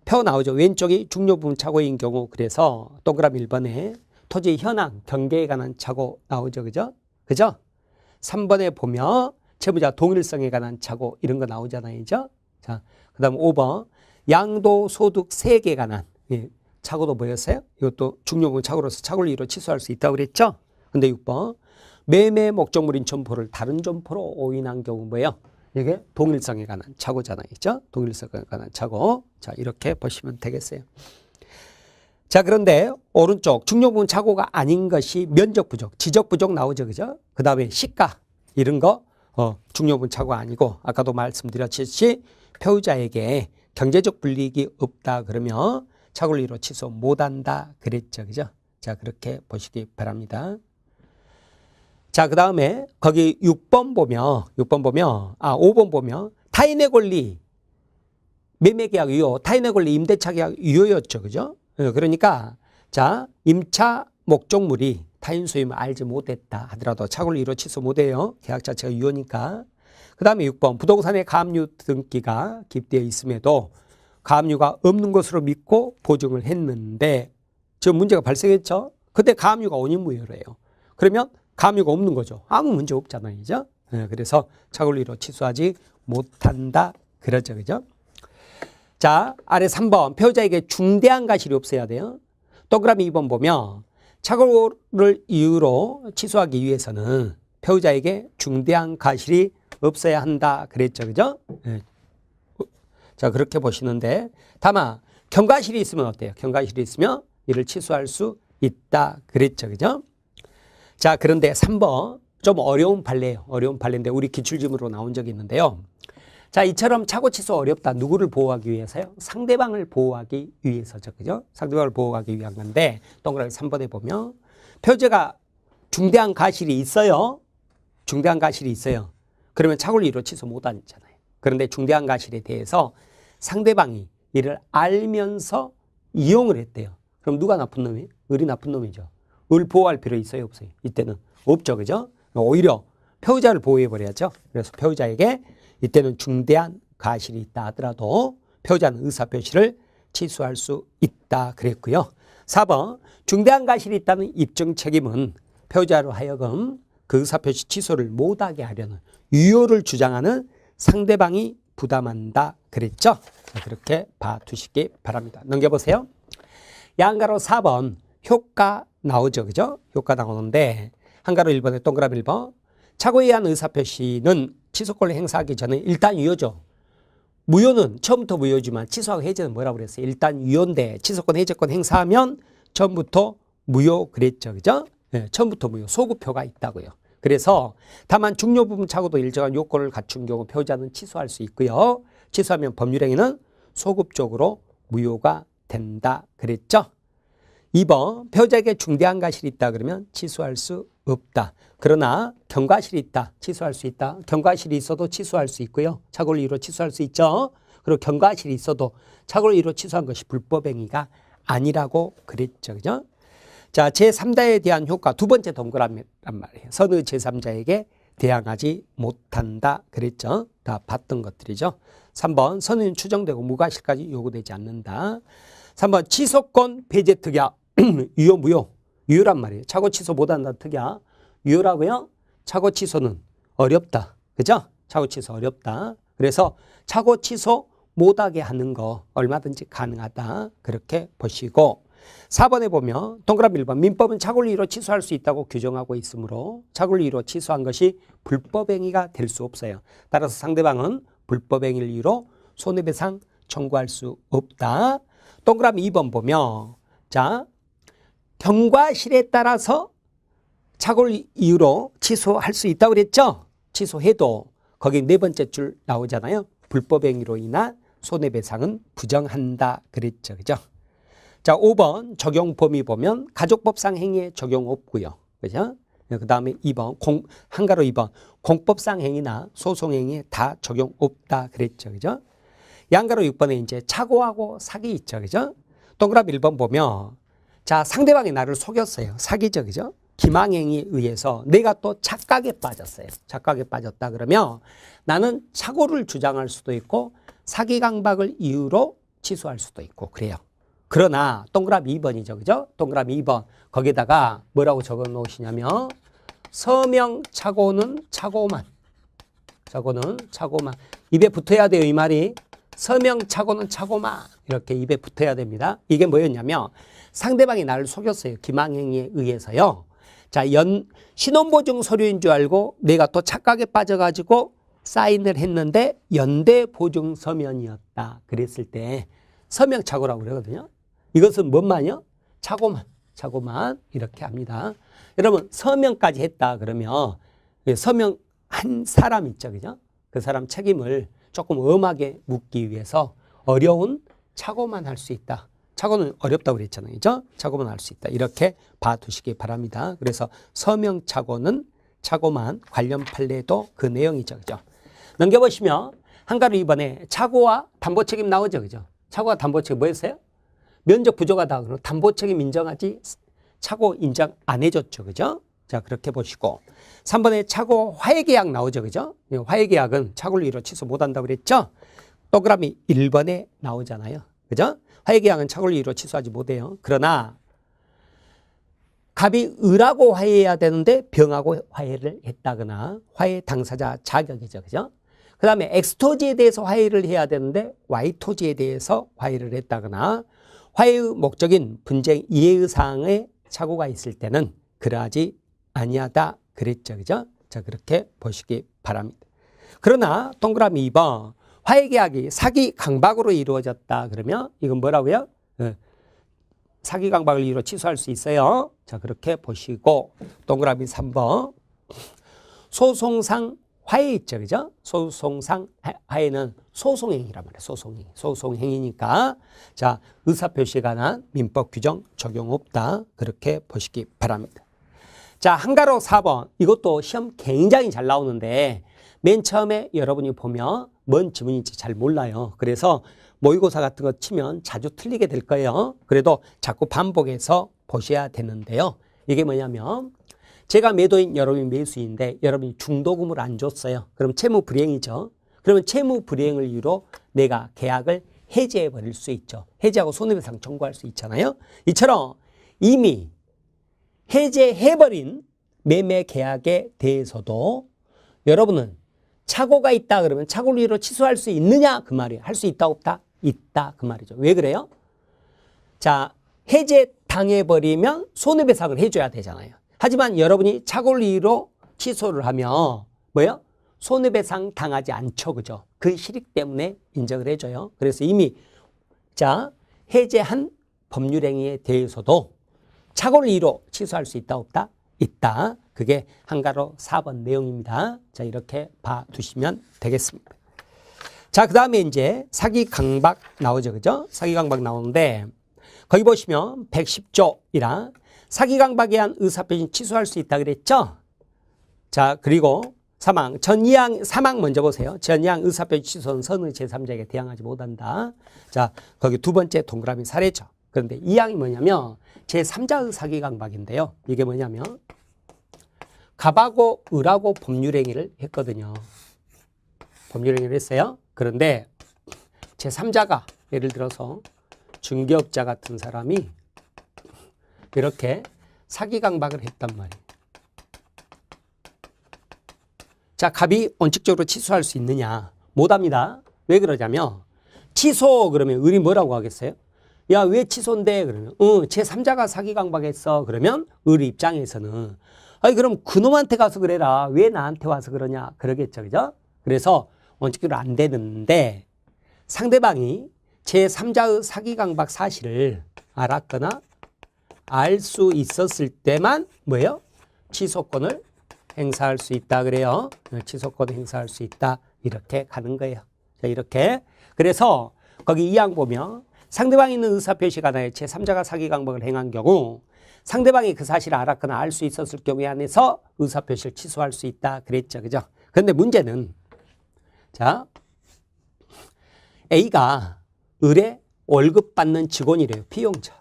표 나오죠. 왼쪽이 중요부분 착오인 경우 그래서 동그라미 1번에 토지 현황, 경계에 관한 착오 나오죠. 그죠? 그죠? 3번에 보면 채무자 동일성에 관한 착오 이런 거 나오잖아요. 그죠? 자, 그 다음 5번 양도소득 세액에 관한 착오도 뭐였어요? 이것도 중요부분 착오로서 착오를 이유로 취소할 수 있다고 그랬죠? 근데 6번 매매 목적물인 점포를 다른 점포로 오인한 경우 뭐예요? 이게 동일성에 관한 착오잖아요. 그죠? 동일성에 관한 착오. 자, 이렇게 보시면 되겠어요. 자, 그런데 오른쪽 중요부분 착오가 아닌 것이 면적 부족, 지적 부족 나오죠. 그죠? 그 다음에 시가 이런 거 중요부분 착오가 아니고 아까도 말씀드렸듯이 표의자에게 경제적 불이익이 없다 그러면 착오를 이유로 취소 못한다 그랬죠. 그죠? 자, 그렇게 보시기 바랍니다. 자, 그 다음에 거기 5번 보면 타인의 권리 매매계약 유효, 타인의 권리 임대차 계약 유효였죠. 그죠? 그러니까 자, 임차 목적물이 타인 소유임을 알지 못했다 하더라도 착오를 이유로 취소 못해요. 계약 자체가 유효니까. 그 다음에 6번 부동산의 가압류 등기가 기입되어 있음에도 가압류가 없는 것으로 믿고 보증을 했는데 저 문제가 발생했죠. 그때 가압류가 원인무효래요. 그러면 가압류가 없는 거죠. 아무 문제 없잖아요. 그죠? 그래서 착오를 이유로 취소하지 못한다 그러죠. 그죠? 자, 아래 3번 표의자에게 중대한 과실이 없어야 돼요. 동그라미 2번 보면 착오를 이유로 취소하기 위해서는 표의자에게 중대한 과실이 없어야 한다 그랬죠. 그죠? 자, 그렇게 보시는데 다만 경과실이 있으면 어때요? 경과실이 있으면 이를 취소할 수 있다 그랬죠. 그죠? 자, 그런데 3번 좀 어려운 판례예요. 어려운 판례인데 우리 기출지문으로 나온 적이 있는데요. 자, 이처럼 착오 취소 어렵다. 누구를 보호하기 위해서요? 상대방을 보호하기 위해서죠. 그죠? 상대방을 보호하기 위한 건데 동그라미 3번에 보면 표제가 중대한 과실이 있어요. 중대한 과실이 있어요. 그러면 착오를 이유로 취소 못하잖아요. 그런데 중대한 과실에 대해서 상대방이 이를 알면서 이용을 했대요. 그럼 누가 나쁜 놈이에요? 을이 나쁜 놈이죠. 을 보호할 필요 있어요? 없어요? 이때는 없죠. 그죠? 오히려 표의자를 보호해버려야죠. 그래서 표의자에게 이때는 중대한 과실이 있다 하더라도 표의자는 의사표시를 취소할 수 있다 그랬고요. 4번 중대한 과실이 있다는 입증 책임은 표의자로 하여금 그 의사표시 취소를 못하게 하려는 유효를 주장하는 상대방이 부담한다 그랬죠. 자, 그렇게 봐두시기 바랍니다. 넘겨보세요. 양가로 4번 효과 나오죠. 그죠? 효과 나오는데 한가로 1번에 동그라미 1번 착오에 의한 의사표시는 취소권을 행사하기 전에 일단 유효죠. 무효는 처음부터 무효지만 취소하고 해제는 뭐라고 그랬어요? 일단 유효인데 취소권 해제권 행사하면 처음부터 무효 그랬죠. 그죠? 네, 처음부터 무효. 소급표가 있다고요. 그래서 다만 중요 부분 착오도 일정한 요건을 갖춘 경우 표의자는 취소할 수 있고요. 취소하면 법률행위는 소급적으로 무효가 된다 그랬죠. 2번 표의자에게 중대한 과실이 있다 그러면 취소할 수 없다. 그러나 경과실이 있다. 취소할 수 있다. 경과실이 있어도 취소할 수 있고요. 착오를 이유로 취소할 수 있죠. 그리고 경과실이 있어도 착오를 이유로 취소한 것이 불법행위가 아니라고 그랬죠. 그죠? 자, 제3자에 대한 효과 두 번째 동그라미란 말이에요. 선의 제3자에게 대항하지 못한다 그랬죠. 다 봤던 것들이죠. 3번 선의는 추정되고 무과실까지 요구되지 않는다. 3번 취소권 배제 특약 유효 무효 유효란 말이에요. 착오 취소 못한다 특약 유효라고요. 착오 취소는 어렵다. 그죠? 착오 취소 어렵다. 그래서 착오 취소 못하게 하는 거 얼마든지 가능하다. 그렇게 보시고 4번에 보면 동그라미 1번 민법은 착오를 이유로 취소할 수 있다고 규정하고 있으므로 착오를 이유로 취소한 것이 불법행위가 될 수 없어요. 따라서 상대방은 불법행위를 이유로 손해배상 청구할 수 없다. 동그라미 2번 보면 자 경과실에 따라서 착오를 이유로 취소할 수 있다고 그랬죠. 취소해도 거기 네 번째 줄 나오잖아요. 불법행위로 인한 손해배상은 부정한다 그랬죠. 그죠? 자, 5번 적용 범위 보면 가족법상 행위에 적용 없고요. 그죠? 그 다음에 2번 한가로 2번 공법상 행위나 소송 행위에 다 적용 없다 그랬죠. 그죠? 양가로 6번에 이제 착오하고 사기 있죠. 그죠? 동그라미 1번 보면 자, 상대방이 나를 속였어요. 사기죠. 그죠? 기망행위에 의해서 내가 또 착각에 빠졌어요. 착각에 빠졌다 그러면 나는 착오를 주장할 수도 있고 사기강박을 이유로 취소할 수도 있고 그래요. 그러나 동그라미 2번이죠. 그죠? 동그라미 2번. 거기다가 뭐라고 적어 놓으시냐면 서명착오는 착오만. 착오는 착오만. 입에 붙어야 돼요. 이 말이. 서명착오는 착오만. 이렇게 입에 붙어야 됩니다. 이게 뭐였냐면 상대방이 나를 속였어요. 기망행위에 의해서요. 자, 신원보증 서류인 줄 알고 내가 또 착각에 빠져가지고 사인을 했는데 연대보증 서면이었다. 그랬을 때 서명착오라고 그러거든요. 이것은 뭔만요? 착오만 이렇게 합니다. 여러분 서명까지 했다 그러면 서명 한 사람 있죠. 그죠? 그 사람 책임을 조금 엄하게 묻기 위해서 어려운 착오만 할 수 있다. 착오는 어렵다고 그랬잖아요. 그죠? 착오만 할 수 있다. 이렇게 봐두시기 바랍니다. 그래서 서명착오는 착오만 관련 판례도 그 내용이죠. 그죠? 넘겨보시면 한가로 이번에 착오와 담보책임 나오죠. 그죠? 착오와 담보책임 뭐였어요? 면적 부족하다. 그러면 담보책임 인정하지 착오 인정 안 해줬죠. 그죠? 자, 그렇게 보시고 3번에 착오 화해계약 나오죠. 그죠? 화해계약은 착오를 이유로 취소 못한다고 그랬죠? 동그라미 1번에 나오잖아요. 그죠? 화해계약은 착오를 이유로 취소하지 못해요. 그러나 갑이 을하고 화해해야 되는데 병하고 화해를 했다거나 화해 당사자 자격이죠. 그죠? 그 다음에 X토지에 대해서 화해를 해야 되는데 Y토지에 대해서 화해를 했다거나 화해의 목적인 분쟁 이해의 사항에 착오가 있을 때는 그러하지 아니하다 그랬죠. 그죠? 자, 그렇게 보시기 바랍니다. 그러나 동그라미 2번 화해계약이 사기 강박으로 이루어졌다 그러면 이건 뭐라고요? 사기 강박을 이유로 취소할 수 있어요. 자, 그렇게 보시고 동그라미 3번 소송상 화해 있죠. 그죠? 소송상 화해는 소송행위란 말이에요. 소송행위니까 자, 의사표시에 관한 민법 규정 적용 없다. 그렇게 보시기 바랍니다. 자, 한가로 4번 이것도 시험 굉장히 잘 나오는데 맨 처음에 여러분이 보면 뭔 지문인지 잘 몰라요. 그래서 모의고사 같은 거 치면 자주 틀리게 될 거예요. 그래도 자꾸 반복해서 보셔야 되는데요. 이게 뭐냐면 제가 매도인 여러분이 매수인데 여러분이 중도금을 안 줬어요. 그럼 채무불이행이죠. 그러면 채무불이행을 이유로 내가 계약을 해지해 버릴 수 있죠. 해지하고 손해배상 청구할 수 있잖아요. 이처럼 이미 해제해버린 매매 계약에 대해서도 여러분은 착오가 있다 그러면 착오를 이유로 취소할 수 있느냐 그 말이에요. 할 수 있다 없다? 있다 그 말이죠. 왜 그래요? 자, 해제 당해버리면 손해배상을 해줘야 되잖아요. 하지만 여러분이 착오를 이유로 취소를 하면 뭐예요? 손해배상 당하지 않죠. 그죠? 그 실익 때문에 인정을 해줘요. 그래서 이미 자, 해제한 법률행위에 대해서도 착오를 이유로 취소할 수 있다 없다? 있다. 그게 한가로 4번 내용입니다. 자, 이렇게 봐두시면 되겠습니다. 자, 그 다음에 이제 사기 강박 나오죠. 그죠? 사기 강박 나오는데 거기 보시면 110조이랑 사기 강박에 의한 의사표시 취소할 수 있다 그랬죠? 자, 그리고 사망. 사망 먼저 보세요. 전이항 의사표시 취소는 선의 제3자에게 대항하지 못한다. 자, 거기 두 번째 동그라미 사례죠. 그런데 이 항이 뭐냐면 제3자의 사기 강박인데요. 이게 뭐냐면 갑하고 을하고 법률행위를 했거든요. 법률행위를 했어요. 그런데 제3자가 예를 들어서 중개업자 같은 사람이 이렇게 사기 강박을 했단 말이에요. 자, 갑이 원칙적으로 취소할 수 있느냐? 못합니다. 왜 그러냐면 취소 그러면 을이 뭐라고 하겠어요? 야, 왜 취소인데? 그러면 제3자가 사기 강박했어. 그러면 을 입장에서는 아니 그럼 그놈한테 가서 그래라. 왜 나한테 와서 그러냐? 그러겠죠. 그죠? 그래서 원칙적으로 안 되는데 상대방이 제3자의 사기 강박 사실을 알았거나 알 수 있었을 때만 뭐예요? 취소권을 행사할 수 있다 그래요. 취소권 행사할 수 있다. 이렇게 가는 거예요. 자, 이렇게. 그래서 거기 이항 보면 상대방이 있는 의사표시 간에 제3자가 사기 강박을 행한 경우 상대방이 그 사실을 알았거나 알 수 있었을 경우에 한해서 의사표시를 취소할 수 있다 그랬죠. 그죠? 그런데 문제는 자, A가 을에 월급 받는 직원이래요. 피용자.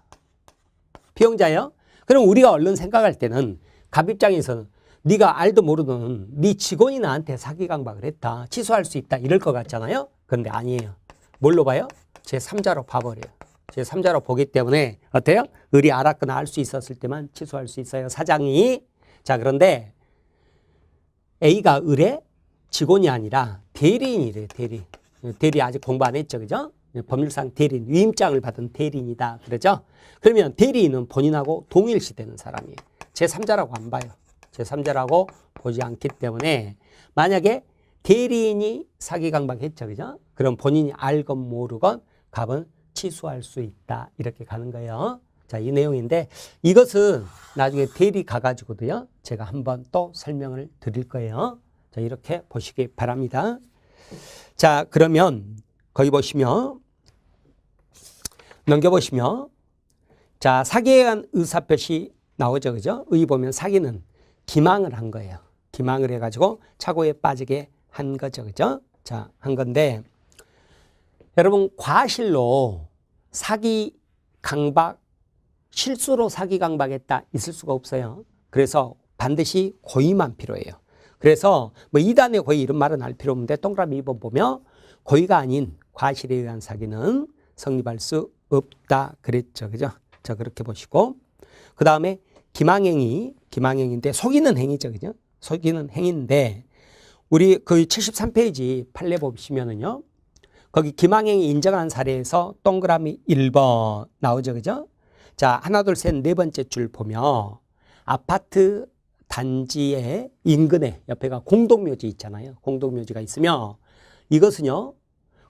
피용자예요? 그럼 우리가 얼른 생각할 때는 갑 입장에서는 네가 알도 모르는 네 직원이 나한테 사기 강박을 했다. 취소할 수 있다. 이럴 것 같잖아요. 그런데 아니에요. 뭘로 봐요? 제3자로 봐버려요. 제3자로 보기 때문에 어때요? 을이 알았거나 알 수 있었을 때만 취소할 수 있어요. 사장이. 자, 그런데 A가 을의 직원이 아니라 대리인이래요. 대리. 대리 아직 공부 안 했죠. 그죠? 법률상 대리인, 위임장을 받은 대리인이다. 그러죠? 그러면 대리인은 본인하고 동일시되는 사람이에요. 제3자라고 안 봐요. 제3자라고 보지 않기 때문에 만약에 대리인이 사기 강박했죠. 그죠? 그럼 본인이 알건 모르건 갑은 취소할 수 있다. 이렇게 가는 거예요. 자, 이 내용인데 이것은 나중에 대리 가가지고도요. 제가 한번 또 설명을 드릴 거예요. 자, 이렇게 보시기 바랍니다. 자, 그러면 거기 보시면 넘겨보시면 자, 사기에 대한 의사표시 나오죠. 그죠? 의 보면 사기는 기망을 한 거예요. 기망을 해가지고 착오에 빠지게 한 거죠. 그죠? 자, 한 건데 여러분 과실로 사기 강박, 실수로 사기 강박했다 있을 수가 없어요. 그래서 반드시 고의만 필요해요. 그래서 뭐 2단의 고의 이런 말은 할 필요 없는데 동그라미 2번 보면 고의가 아닌 과실에 의한 사기는 성립할 수 없다 그랬죠. 그죠? 자, 그렇게 보시고 그 다음에 기망행인데 속이는 행위죠. 그죠? 속이는 행위인데 우리 그 73페이지 판례 보시면은요. 거기 기망행위 인정한 사례에서 동그라미 1번 나오죠. 그죠? 자, 하나, 둘, 셋, 네 번째 줄 보면 아파트 단지의 인근에 옆에가 공동묘지 있잖아요. 공동묘지가 있으면 이것은요.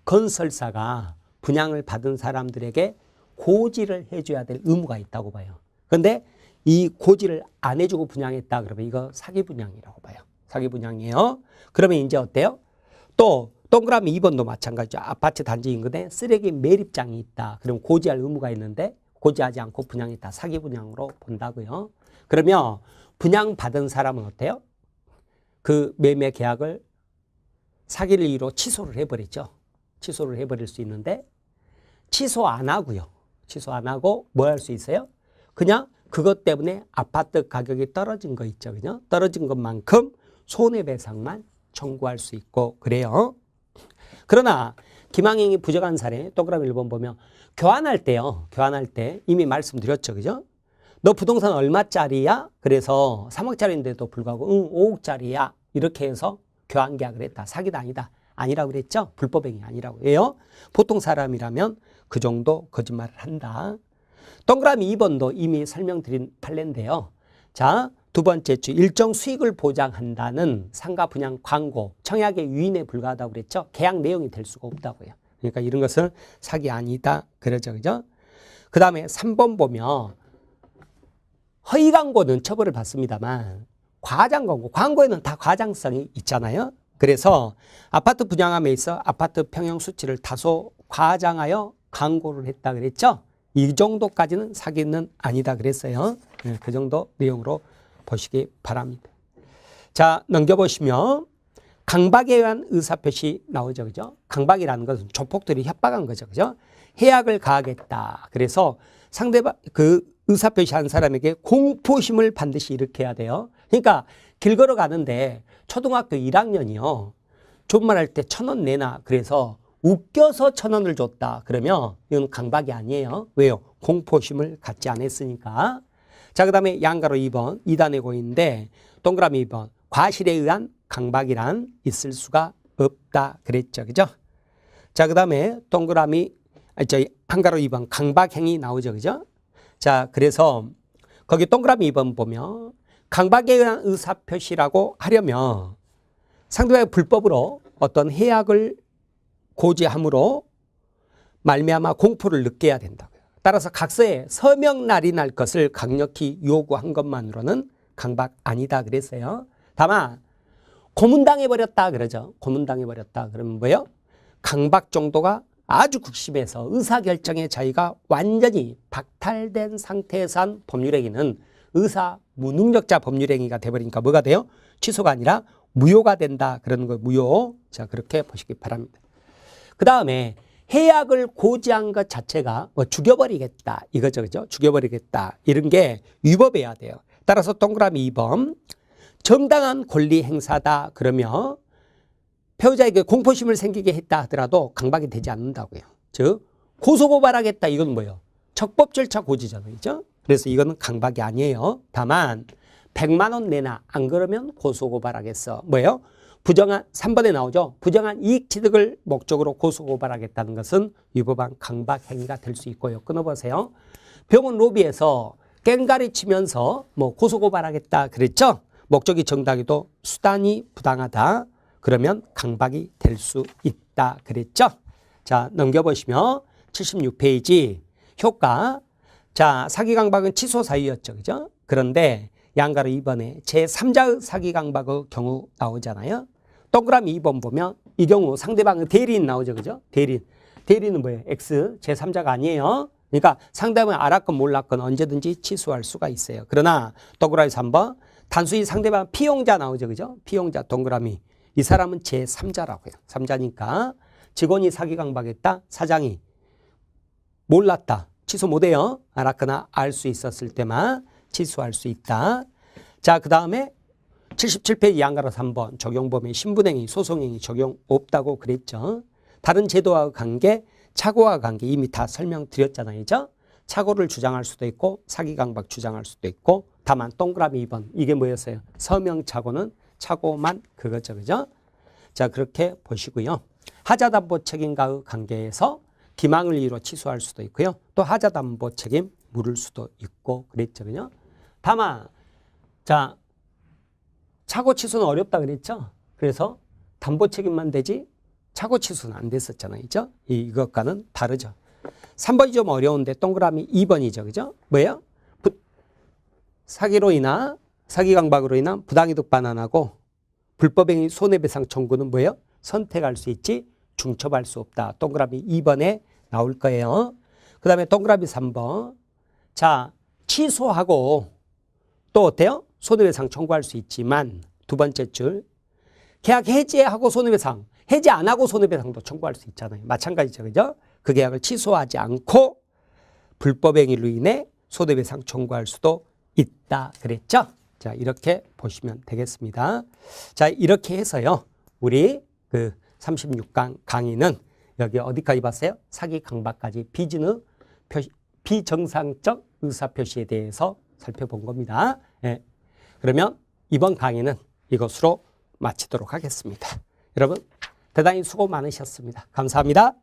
건설사가 분양을 받은 사람들에게 고지를 해줘야 될 의무가 있다고 봐요. 그런데 이 고지를 안 해주고 분양했다 그러면 이거 사기 분양이라고 봐요. 사기 분양이에요. 그러면 이제 어때요? 또 동그라미 2번도 마찬가지죠. 아파트 단지 인근에 쓰레기 매립장이 있다. 그럼 고지할 의무가 있는데 고지하지 않고 분양했다. 사기 분양으로 본다고요. 그러면 분양받은 사람은 어때요? 그 매매 계약을 사기를 이유로 취소를 해버리죠. 취소를 해버릴 수 있는데 취소 안 하고요. 취소 안 하고 뭐 할 수 있어요? 그냥 그것 때문에 아파트 가격이 떨어진 거 있죠. 그죠? 떨어진 것만큼 손해배상만 청구할 수 있고 그래요. 그러나 기망행위 부정한 사례 동그라미 1번 보면 교환할 때요. 교환할 때 이미 말씀드렸죠. 그죠? 너 부동산 얼마짜리야? 그래서 3억짜리인데도 불구하고 응 5억짜리야. 이렇게 해서 교환 계약을 했다. 사기다 아니다. 아니라고 그랬죠? 불법행위 아니라고 해요. 보통 사람이라면 그 정도 거짓말을 한다. 동그라미 2번도 이미 설명드린 판례인데요. 자, 두 번째 주 일정 수익을 보장한다는 상가 분양 광고, 청약의 유인에 불과하다고 그랬죠. 계약 내용이 될 수가 없다고요. 그러니까 이런 것은 사기 아니다. 그러죠. 그죠? 그 다음에 3번 보면 허위 광고는 처벌을 받습니다만 과장 광고, 광고에는 다 과장성이 있잖아요. 그래서 아파트 분양함에 있어 아파트 평형 수치를 다소 과장하여 광고를 했다 그랬죠. 이 정도까지는 사기는 아니다 그랬어요. 네, 그 정도 내용으로 보시기 바랍니다. 자, 넘겨보시면 강박에 의한 의사표시 나오죠. 그죠? 강박이라는 것은 조폭들이 협박한 거죠. 그죠? 해악을 가하겠다. 그래서 상대방 그 의사표시한 사람에게 공포심을 반드시 일으켜야 돼요. 그러니까 길 걸어가는데 초등학교 1학년이요. 존말할 때 1,000원 내놔. 그래서 웃겨서 1,000원을 줬다. 그러면 이건 강박이 아니에요. 왜요? 공포심을 갖지 않았으니까. 자, 그 다음에 양가로 2번 2단의 고의인데 동그라미 2번 과실에 의한 강박이란 있을 수가 없다. 그랬죠. 그죠? 자, 그 다음에 동그라미 한가로 2번 강박행위 나오죠. 그죠? 자, 그래서 거기 동그라미 2번 보면 강박에 의한 의사표시라고 하려면 상대방이 불법으로 어떤 해악을 고지함으로 말미암아 공포를 느껴야 된다고요. 따라서 각서에 서명날이 날 것을 강력히 요구한 것만으로는 강박 아니다 그랬어요. 다만 고문당해버렸다 그러죠. 고문당해버렸다 그러면 뭐예요? 강박 정도가 아주 극심해서 의사결정의 자유가 완전히 박탈된 상태에서 한 법률행위는 의사 무능력자 법률행위가 돼버리니까 뭐가 돼요? 취소가 아니라 무효가 된다. 그러는 거 무효. 자, 그렇게 보시기 바랍니다. 그 다음에 해악을 고지한 것 자체가 뭐 죽여버리겠다. 이거죠. 그죠? 죽여버리겠다. 이런 게 위법해야 돼요. 따라서 동그라미 2번. 정당한 권리 행사다 그러면 배우자에게 공포심을 생기게 했다 하더라도 강박이 되지 않는다고요. 즉 고소고발하겠다 이건 뭐예요? 적법 절차 고지잖아요. 그죠? 그래서 이거는 강박이 아니에요. 다만 100만 원 내놔. 안 그러면 고소고발하겠어. 뭐예요? 부정한 3번에 나오죠. 부정한 이익 취득을 목적으로 고소고발하겠다는 것은 위법한 강박 행위가 될 수 있고요. 끊어보세요. 병원 로비에서 깽가리 치면서 뭐 고소고발하겠다 그랬죠. 목적이 정당해도 수단이 부당하다. 그러면 강박이 될 수 있다 그랬죠. 자, 넘겨보시면 76페이지 효과. 자, 사기 강박은 취소 사유였죠. 그죠? 그런데 양가로 2번에 제3자의 사기 강박의 경우 나오잖아요. 동그라미 2번 보면 이 경우 상대방의 대리인 나오죠. 그죠? 대리인. 대리인은 뭐예요? X. 제3자가 아니에요. 그러니까 상대방이 알았건 몰랐건 언제든지 취소할 수가 있어요. 그러나 동그라미 3번 단순히 상대방 피용자 나오죠. 그죠? 피용자 동그라미. 이 사람은 제3자라고요. 3자니까 직원이 사기 강박했다. 사장이 몰랐다. 취소 못해요. 알았거나 알 수 있었을 때만 취소할 수 있다. 자, 그 다음에 77페이지 양가로 3번 적용범위 신분행위 소송행위 적용 없다고 그랬죠. 다른 제도와 관계 착오와 관계 이미 다 설명드렸잖아요. 그죠? 착오를 주장할 수도 있고 사기 강박 주장할 수도 있고 다만 동그라미 2번 이게 뭐였어요? 서명착오는 착오만 그거죠. 그죠? 자, 그렇게 보시고요. 하자담보 책임과의 관계에서 기망을 이유로 취소할 수도 있고요. 또 하자담보 책임 물을 수도 있고 그랬죠. 그죠? 다만 자, 착오 취소는 어렵다 그랬죠. 그래서 담보 책임만 되지 착오 취소는 안 됐었잖아요. 그죠? 이것과는 다르죠. 3번이 좀 어려운데 동그라미 2번이죠. 그죠? 뭐예요? 사기로 인한 사기 강박으로 인한 부당이득 반환하고 불법행위 손해배상 청구는 뭐예요? 선택할 수 있지 중첩할 수 없다. 동그라미 2번에 나올 거예요. 그 다음에 동그라미 3번. 자, 취소하고 또 어때요? 손해배상 청구할 수 있지만 두 번째 줄 계약 해지하고 손해배상 해지 안 하고 손해배상도 청구할 수 있잖아요. 마찬가지죠. 그죠? 그 계약을 취소하지 않고 불법행위로 인해 손해배상 청구할 수도 있다 그랬죠? 자, 이렇게 보시면 되겠습니다. 자, 이렇게 해서요. 우리 그 36강 강의는 여기 어디까지 봤어요? 사기 강박까지 비정상적 의사표시에 대해서 살펴본 겁니다. 예. 그러면 이번 강의는 이것으로 마치도록 하겠습니다. 여러분 대단히 수고 많으셨습니다. 감사합니다.